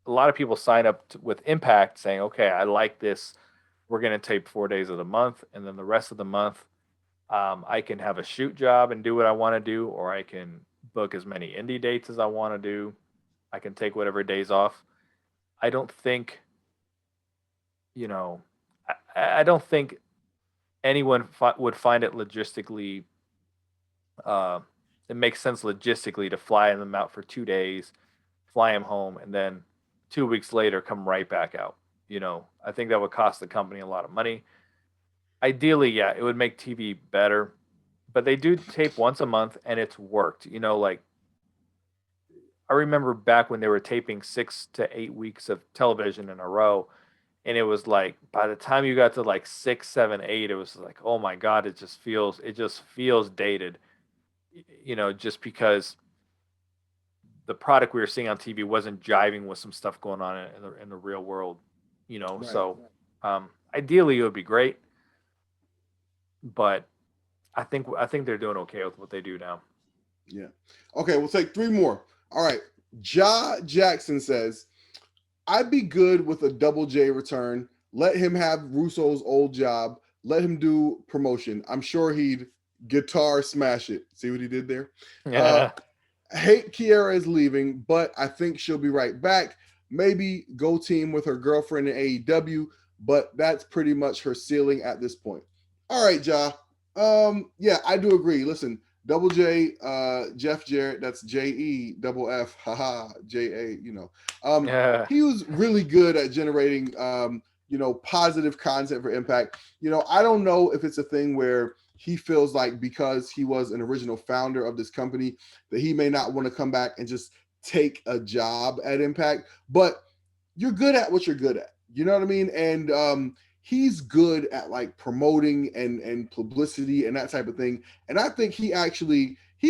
[SPEAKER 2] lot of people sign up with Impact saying, okay, I like this. We're going to tape 4 days of the month, and then the rest of the month, I can have a shoot job and do what I want to do, or I can book as many indie dates as I want to do. I can take whatever days off. I don't think, you know, I don't think anyone would find it logistically. Uh, it makes sense logistically to fly them out for 2 days, fly them home, and then 2 weeks later come right back out. I think that would cost the company a lot of money. Ideally, yeah, it would make TV better, but they do tape once a month, and it's worked. Like I remember back when they were taping 6 to 8 weeks of television in a row, and it was like by the time you got to like 6, 7, 8, it was like, oh my god, it just feels dated. Just because the product we were seeing on TV wasn't jiving with some stuff going on in the real world.
[SPEAKER 1] Right.
[SPEAKER 2] So ideally it would be great, but I think they're doing okay with what they do now.
[SPEAKER 1] Yeah. Okay, we'll take three more. All right. Ja Jackson says, "I'd be good with a Double J return. Let him have Russo's old job. Let him do promotion. I'm sure he'd guitar smash it." See what he did there? Uh,
[SPEAKER 2] Yeah.
[SPEAKER 1] hate Kiera is leaving, but I think she'll be right back. Maybe go team with her girlfriend in AEW, but that's pretty much her ceiling at this point. All right, Ja. Yeah, I do agree. Listen, Double J, Jeff Jarrett, that's J-E double F, haha, J-A,
[SPEAKER 2] Yeah.
[SPEAKER 1] he was really good at generating positive content for Impact. I don't know if it's a thing where he feels like because he was an original founder of this company that he may not want to come back and just take a job at Impact, but you're good at what you're good at. You know what I mean? And he's good at like promoting and publicity and that type of thing. And I think he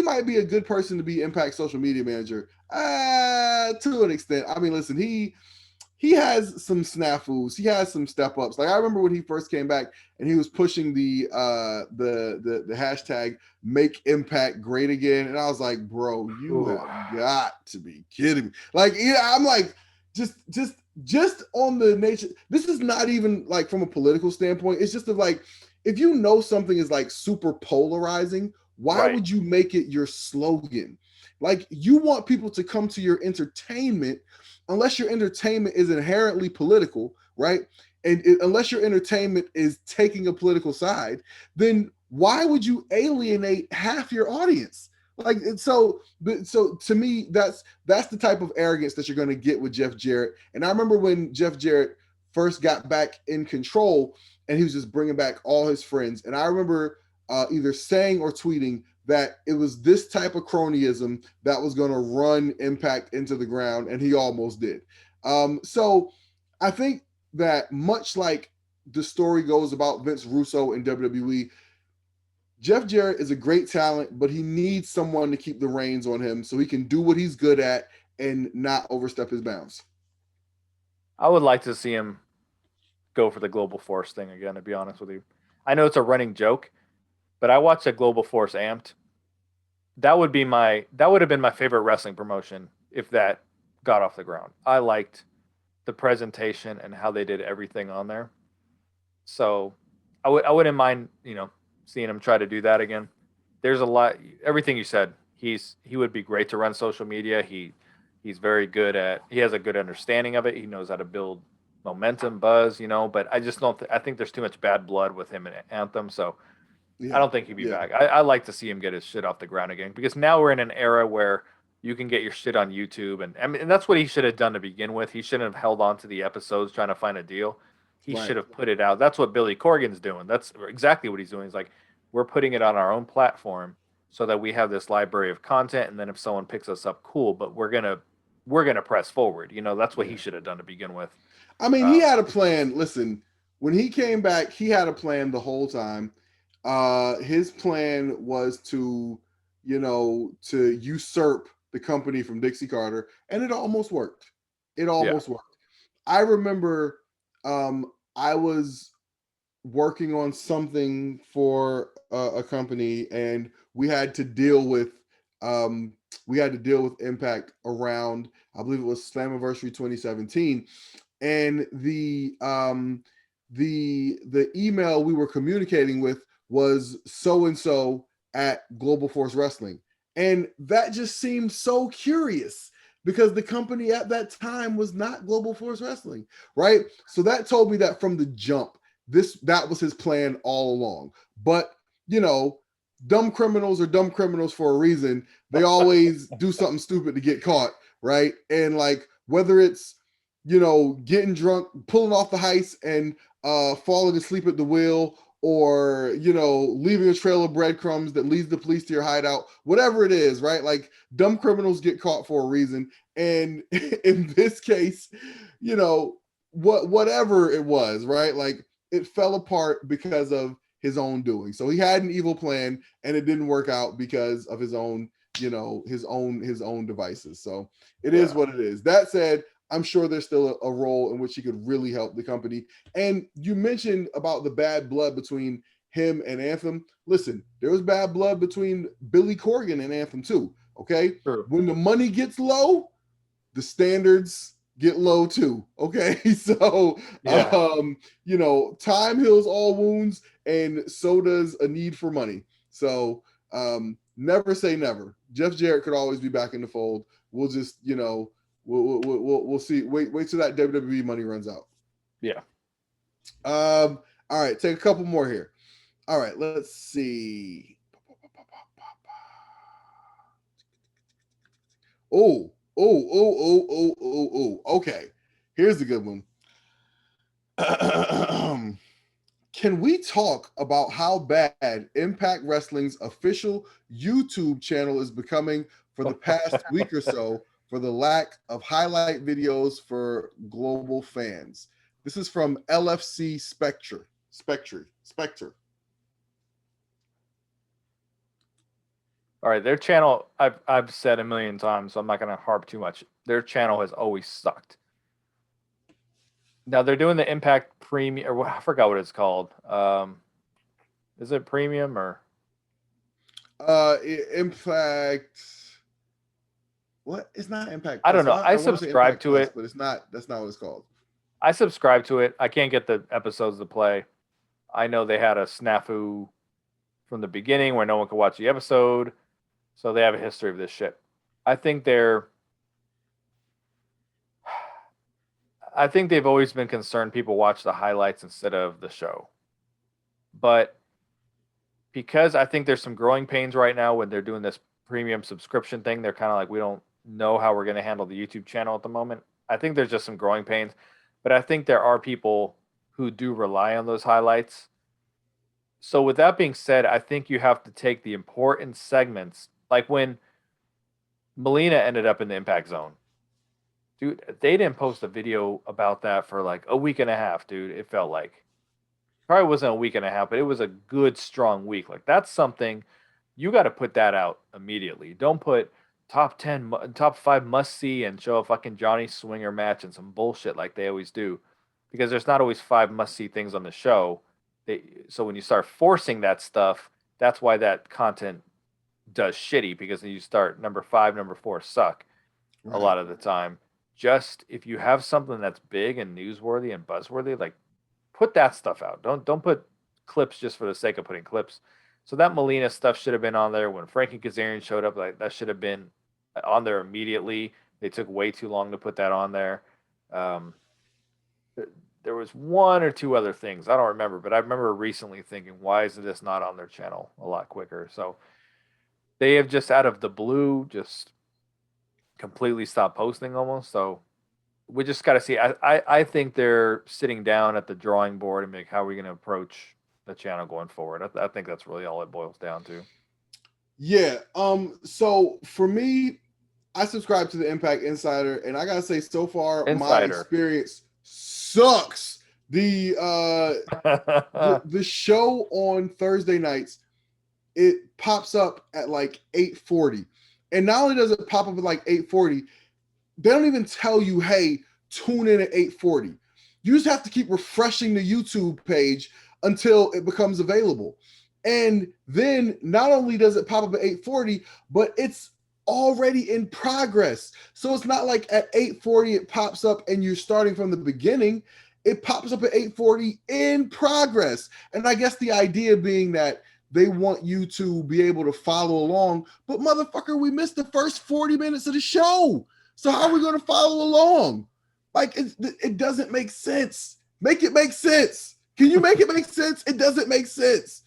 [SPEAKER 1] might be a good person to be Impact social media manager to an extent. I mean, listen, he has some snafus. He has some step ups. Like I remember when he first came back and he was pushing the hashtag Make Impact Great Again, and I was like, bro, you
[SPEAKER 2] Ooh.
[SPEAKER 1] have got to be kidding me. Like, I'm like, just on the nature. This is not even like from a political standpoint. It's just of like, if you know something is like super polarizing, why
[SPEAKER 2] Right.
[SPEAKER 1] would you make it your slogan? Like you want people to come to your entertainment unless your entertainment is inherently political, right? And unless your entertainment is taking a political side, then why would you alienate half your audience? Like so to me, that's the type of arrogance that you're going to get with Jeff Jarrett. And I remember when Jeff Jarrett first got back in control, and he was just bringing back all his friends. And I remember either saying or tweeting that it was this type of cronyism that was going to run Impact into the ground, and he almost did. So I think that much like the story goes about Vince Russo in WWE, Jeff Jarrett is a great talent, but he needs someone to keep the reins on him so he can do what he's good at and not overstep his bounds.
[SPEAKER 2] I would like to see him go for the Global Force thing again, to be honest with you. I know it's a running joke, but I watched a Global Force Amped. That would have been my favorite wrestling promotion if that got off the ground. I liked the presentation and how they did everything on there. So I wouldn't mind, seeing him try to do that again. There's a lot everything you said. He would be great to run social media. He's very good at he has a good understanding of it. He knows how to build momentum, buzz, but I just don't I think there's too much bad blood with him in Anthem, so I
[SPEAKER 1] Yeah,
[SPEAKER 2] don't think he'd be
[SPEAKER 1] yeah,
[SPEAKER 2] back. I like to see him get his shit off the ground again because now we're in an era where you can get your shit on YouTube, and I mean, and that's what he should have done to begin with. He shouldn't have held on to the episodes trying to find a deal. he
[SPEAKER 1] Right.
[SPEAKER 2] should have put it out. That's what Billy Corgan's doing. That's exactly what he's doing. He's like, we're putting it on our own platform so that we have this library of content, and then if someone picks us up, cool. But we're gonna press forward. That's what he
[SPEAKER 1] Yeah.
[SPEAKER 2] should have done to begin with.
[SPEAKER 1] I mean, he
[SPEAKER 2] Um,
[SPEAKER 1] had a plan. Listen, when he came back, he had a plan the whole time. His plan was to usurp the company from Dixie Carter, and it almost worked. It
[SPEAKER 2] yeah,
[SPEAKER 1] almost worked. I remember I was working on something for a company, and um, we had to deal with Impact around, I believe it was Slammiversary 2017, and the email we were communicating with was so and so at Global Force Wrestling, and that just seemed so curious because the company at that time was not Global Force Wrestling, right? So that told me that from the jump, that was his plan all along. But you know, dumb criminals are dumb criminals for a reason. They always do something stupid to get caught, right? And like whether it's getting drunk, pulling off the heist, and falling asleep at the wheel, or leaving a trail of breadcrumbs that leads the police to your hideout, whatever it is, right? Like dumb criminals get caught for a reason. And in this case, whatever it was, right? Like it fell apart because of his own doing. So he had an evil plan, and it didn't work out because of his own, his own devices. So it is
[SPEAKER 2] yeah,
[SPEAKER 1] what it is. That said, I'm sure there's still a role in which he could really help the company. And you mentioned about the bad blood between him and Anthem. Listen, there was bad blood between Billy Corgan and Anthem too. Okay,
[SPEAKER 2] true.
[SPEAKER 1] when the money gets low, the standards get low too. Okay, so
[SPEAKER 2] Yeah,
[SPEAKER 1] time heals all wounds, and so does a need for money. So never say never. Jeff Jarrett could always be back in the fold. We'll just we'll see. Wait till that WWE money runs out.
[SPEAKER 2] yeah.
[SPEAKER 1] All right, take a couple more here. All right, let's see. Oh. Okay, here's a good one. Can we talk about how bad Impact Wrestling's official YouTube channel is becoming for the past week or so for the lack of highlight videos for global fans? This is from LFC Spectre.
[SPEAKER 2] All right, their channel. I've said a million times, so I'm not gonna harp too much. Their channel has always sucked. Now they're doing the Impact Premium, or I forgot what it's called. Is it Premium or?
[SPEAKER 1] Impact. What? It's not Impact
[SPEAKER 2] I don't
[SPEAKER 1] Plus.
[SPEAKER 2] know.
[SPEAKER 1] I
[SPEAKER 2] I
[SPEAKER 1] want to say
[SPEAKER 2] subscribe
[SPEAKER 1] Impact
[SPEAKER 2] to
[SPEAKER 1] Plus,
[SPEAKER 2] it.
[SPEAKER 1] but it's not. That's not what it's called.
[SPEAKER 2] I subscribe to it. I can't get the episodes to play. I know they had a snafu from the beginning where no one could watch the episode, so they have a history of this shit. I think they're. I think they've always been concerned people watch the highlights instead of the show. But because I think there's some growing pains right now when they're doing this premium subscription thing, they're kind of like, we don't know how we're going to handle the YouTube channel at the moment. I think there's just some growing pains, but I think there are people who do rely on those highlights. So, with that being said, I think you have to take the important segments, like when Melina ended up in the impact zone. Dude, they didn't post a video about that for like a week and a half, dude. It felt like probably wasn't a week and a half, but it was a good, strong week. Like that's something you got to put that out immediately. Don't put top 10, top 5 must see and show a fucking Johnny Swinger match and some bullshit like they always do, because there's not always 5 must see things on the show. So when you start forcing that stuff, that's why that content does shitty, because then you start number 5, number 4 suck a
[SPEAKER 1] Right.
[SPEAKER 2] lot of the time. Just if you have something that's big and newsworthy and buzzworthy, like put that stuff out. Don't put clips just for the sake of putting clips. So that Molina stuff should have been on there when Frankie Kazarian showed up. Like that should have been on there immediately. They took way too long to put that on there. Um, there was one or two other things I don't remember, but I remember recently thinking, why is this not on their channel a lot quicker? So they have just out of the blue just completely stopped posting almost. So we just got to see. I think they're sitting down at the drawing board and how are we going to approach the channel going forward. I think that's really all it boils down to.
[SPEAKER 1] Yeah. So for me, I subscribe to the Impact Insider, and I gotta say, so far my
[SPEAKER 2] Insider.
[SPEAKER 1] experience sucks. The show on Thursday nights, it pops up at like 8:40. And not only does it pop up at like 8:40, they don't even tell you, hey, tune in at 8:40. You just have to keep refreshing the YouTube page until it becomes available. And then not only does it pop up at 8:40, but it's already in progress. So it's not like at 8:40 it pops up and you're starting from the beginning. It pops up at 8:40 in progress. And I guess the idea being that they want you to be able to follow along. But motherfucker, we missed the first 40 minutes of the show. So how are we going to follow along? Like, it doesn't make sense. Make it make sense. Can you make it make sense? It doesn't make sense.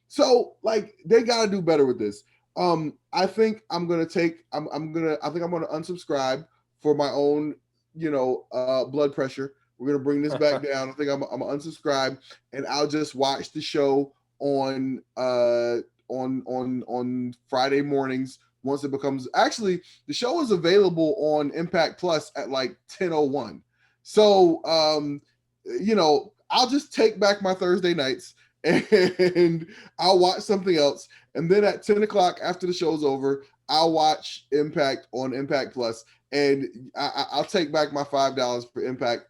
[SPEAKER 1] So, like, they got to do better with this. I think I'm gonna unsubscribe for my own, blood pressure. We're gonna bring this back down. I think I'm gonna unsubscribe, and I'll just watch the show on Friday mornings once it becomes. Actually, the show is available on Impact Plus at like 10:01. So I'll just take back my Thursday nights and I'll watch something else. And then at 10 o'clock after the show's over, I'll watch Impact on Impact Plus, and I'll take back my $5 for Impact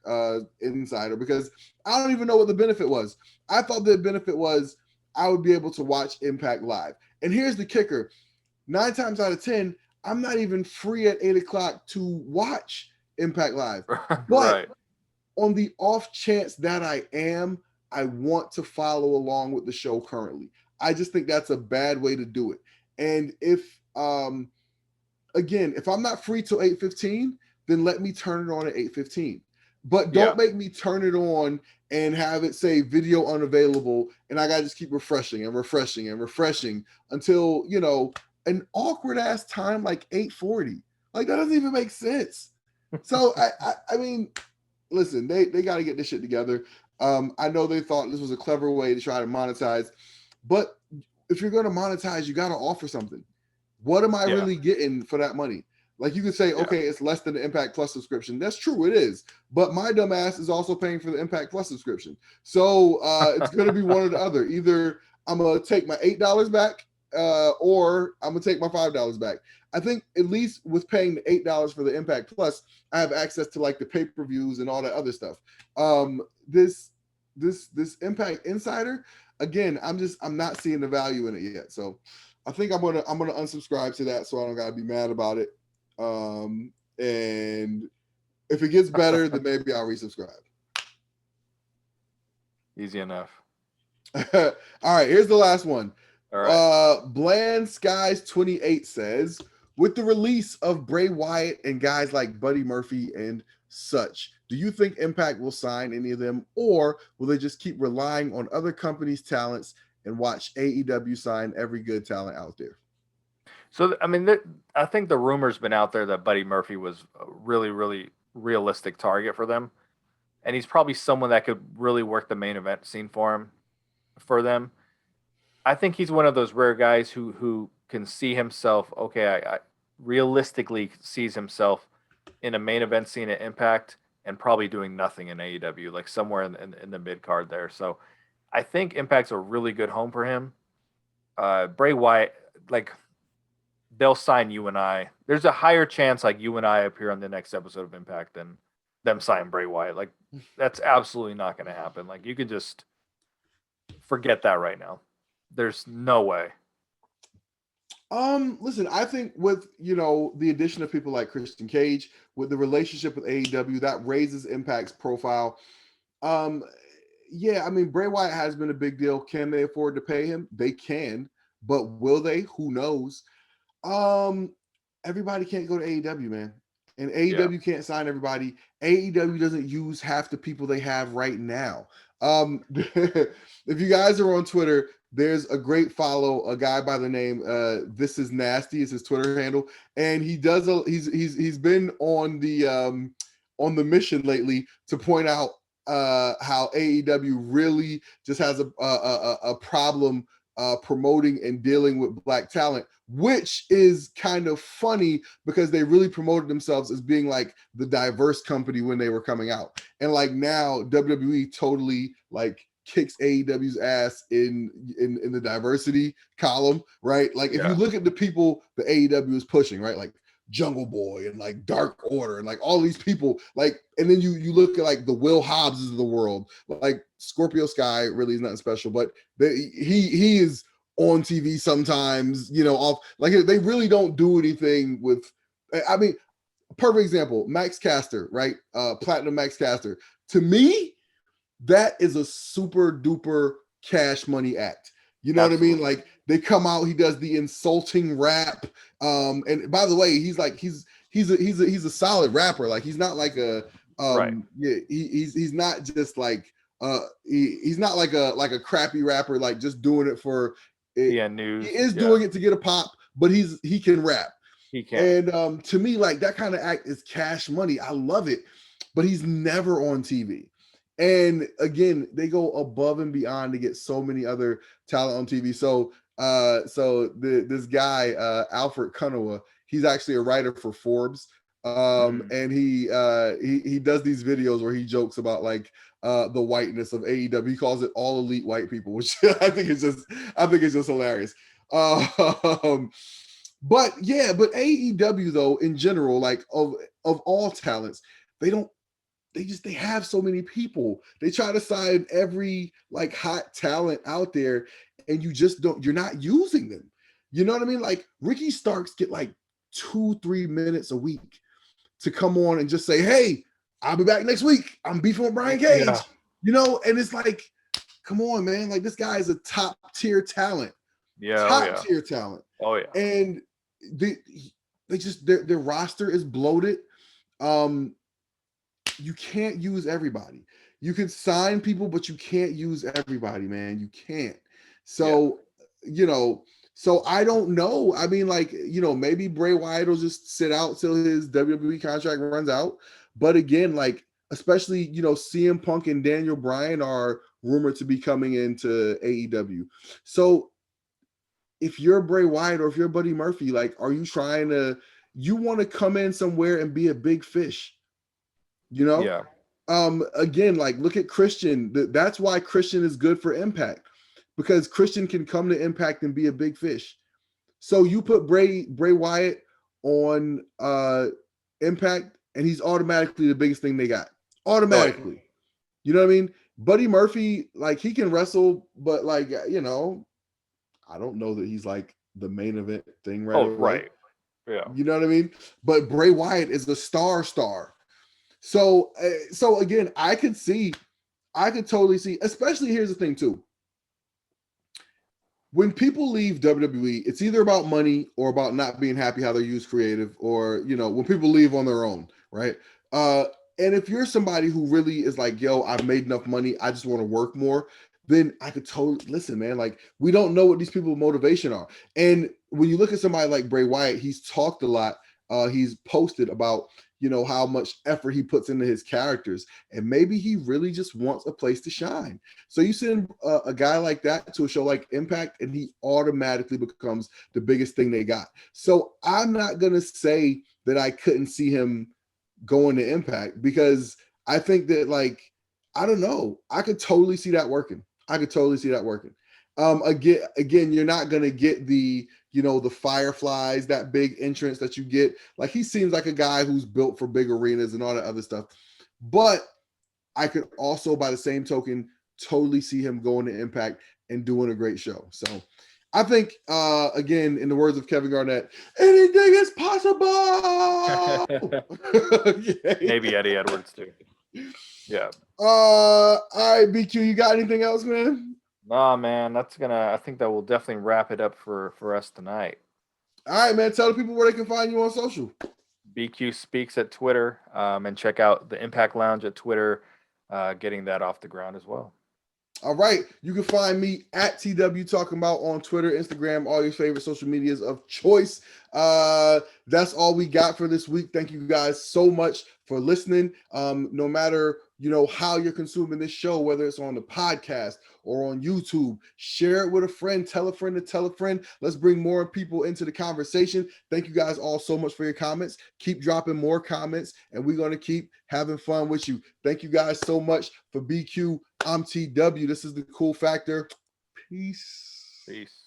[SPEAKER 1] Insider, because I don't even know what the benefit was. I thought the benefit was I would be able to watch Impact live. And here's the kicker: 9 times out of 10, I'm not even free at 8 o'clock to watch Impact live. But
[SPEAKER 2] Right.
[SPEAKER 1] on the off chance that I am, I want to follow along with the show currently. I just think that's a bad way to do it. And if if I'm not free till 8:15, then let me turn it on at 8:15. But don't make me turn it on and have it say video unavailable, and I gotta just keep refreshing and refreshing and refreshing until an awkward ass time like 8:40. Like, that doesn't even make sense. So I mean, listen, they got to get this shit together. I know they thought this was a clever way to try to monetize, but if you're going to monetize, you got to offer something. What am I really getting for that money? Like, you could say, okay, it's less than the Impact Plus subscription. That's true, it is. But my dumb ass is also paying for the Impact Plus subscription. So it's going to be one or the other. Either I'm going to take my $8 back or I'm going to take my $5 back. I think at least with paying the $8 for the Impact Plus, I have access to like the pay-per-views and all that other stuff. This Impact Insider, again, I'm not seeing the value in it yet. So I think I'm gonna unsubscribe to that so I don't gotta be mad about it. And if it gets better, then maybe I'll resubscribe.
[SPEAKER 2] Easy enough.
[SPEAKER 1] All right, here's the last one.
[SPEAKER 2] All right.
[SPEAKER 1] Bland Skies 28 says, with the release of Bray Wyatt and guys like Buddy Murphy and such, do you think Impact will sign any of them, or will they just keep relying on other companies' talents and watch AEW sign every good talent out there?
[SPEAKER 2] So, I mean, I think the rumor's been out there that Buddy Murphy was a really, really realistic target for them. And he's probably someone that could really work the main event scene for them. I think he's one of those rare guys who can see himself. Okay, I realistically sees himself in a main event scene at Impact and probably doing nothing in AEW, like somewhere in the mid card there. So I think Impact's a really good home for him. Bray Wyatt, like, they'll sign you and I. There's a higher chance like you and I appear on the next episode of Impact than them sign Bray Wyatt. Like, that's absolutely not going to happen. Like, you could just forget that right now. There's no way.
[SPEAKER 1] Listen, I think with the addition of people like Christian Cage, with the relationship with AEW, that raises Impact's profile. Yeah, I mean, Bray Wyatt has been a big deal. Can they afford to pay him? They can, but will they? Who knows? Everybody can't go to AEW, man. And AEW can't sign everybody. AEW doesn't use half the people they have right now. If you guys are on Twitter, there's a great follow, a guy by the name This Is Nasty is his Twitter handle, and he does he's been on the on the mission lately to point out how AEW really just has a problem promoting and dealing with Black talent, which is kind of funny because they really promoted themselves as being like the diverse company when they were coming out. And like now WWE totally like kicks AEW's ass in the diversity column, right? Like if you look at the people the AEW is pushing, right? Like Jungle Boy and like Dark Order and like all these people, like, and then you look at like the Will Hobbses of the world, like Scorpio Sky really is nothing special, but he is on TV sometimes, off, like they really don't do anything with. I mean, perfect example, Max Caster, right? Platinum Max Caster. To me, that is a super duper cash money act. You know Absolutely. What I mean? Like they come out, he does the insulting rap. And by the way, he's a solid rapper. Like he's not like a
[SPEAKER 2] right.
[SPEAKER 1] Yeah, he's not just like he's not like a crappy rapper, like just doing it for it.
[SPEAKER 2] Yeah, news.
[SPEAKER 1] He is doing it to get a pop, but he can rap.
[SPEAKER 2] He can.
[SPEAKER 1] And to me, like that kind of act is cash money. I love it, but he's never on TV. And again, they go above and beyond to get so many other talent on TV. So this guy, Alfred Kunawa, he's actually a writer for Forbes. And he does these videos where he jokes about like the whiteness of AEW. He calls it all elite white people, which I think is just hilarious. But AEW though, in general, like of all talents, they have so many people. They try to sign every like hot talent out there, and you're not using them. You know what I mean? Like Ricky Starks get like 2-3 minutes a week to come on and just say, hey, I'll be back next week. I'm beefing with Brian Cage. Yeah. And it's like, come on, man. Like this guy is a top tier talent.
[SPEAKER 2] Yeah.
[SPEAKER 1] Top tier talent.
[SPEAKER 2] Oh yeah.
[SPEAKER 1] And they just their roster is bloated. You can't use everybody. You can sign people, but you can't use everybody, man. You can't. So, so I don't know. I mean, like, maybe Bray Wyatt will just sit out till his WWE contract runs out. But again, like, especially, CM Punk and Daniel Bryan are rumored to be coming into AEW. So if you're Bray Wyatt or if you're Buddy Murphy, like, are you you want to come in somewhere and be a big fish?
[SPEAKER 2] Yeah.
[SPEAKER 1] Again, like look at Christian. That's why Christian is good for Impact, because Christian can come to Impact and be a big fish. So you put Bray Wyatt on Impact, and he's automatically the biggest thing they got. Automatically. Right. You know what I mean? Buddy Murphy, like he can wrestle, but like, I don't know that he's like the main event thing right away.
[SPEAKER 2] Right. Yeah.
[SPEAKER 1] You know what I mean? But Bray Wyatt is the star. So again, I could totally see, especially here's the thing too. When people leave WWE, it's either about money or about not being happy how they're used creative, or, when people leave on their own, right? And if you're somebody who really is like, yo, I've made enough money, I just want to work more, then I could totally listen, man. Like, we don't know what these people's motivation are. And when you look at somebody like Bray Wyatt, he's talked a lot. He's posted about, how much effort he puts into his characters, and maybe he really just wants a place to shine. So you send a guy like that to a show like Impact, and he automatically becomes the biggest thing they got. So I'm not going to say that I couldn't see him going to Impact, because I think that, like, I don't know. I could totally see that working. Again, you're not going to get the Fireflies, that big entrance that you get. Like, he seems like a guy who's built for big arenas and all that other stuff. But I could also, by the same token, totally see him going to Impact and doing a great show. So I think, again, in the words of Kevin Garnett, anything is possible.
[SPEAKER 2] Maybe Eddie Edwards too. Yeah.
[SPEAKER 1] All right, BQ, you got anything else, man?
[SPEAKER 2] Nah, man, I think that will definitely wrap it up for us tonight.
[SPEAKER 1] All right, man, tell the people where they can find you on social.
[SPEAKER 2] BQ Speaks at Twitter, and check out the Impact Lounge at Twitter, getting that off the ground as well.
[SPEAKER 1] All right, you can find me at TW Talking About on Twitter, Instagram, all your favorite social medias of choice. That's all we got for this week. Thank you guys so much for listening. No matter how you're consuming this show, whether it's on the podcast or on YouTube, share it with a friend, tell a friend to tell a friend. Let's bring more people into the conversation. Thank you guys all so much for your comments. Keep dropping more comments, and we're going to keep having fun with you. Thank you guys so much for BQ. I'm TW. This is the Cool Factor. Peace.
[SPEAKER 2] Peace.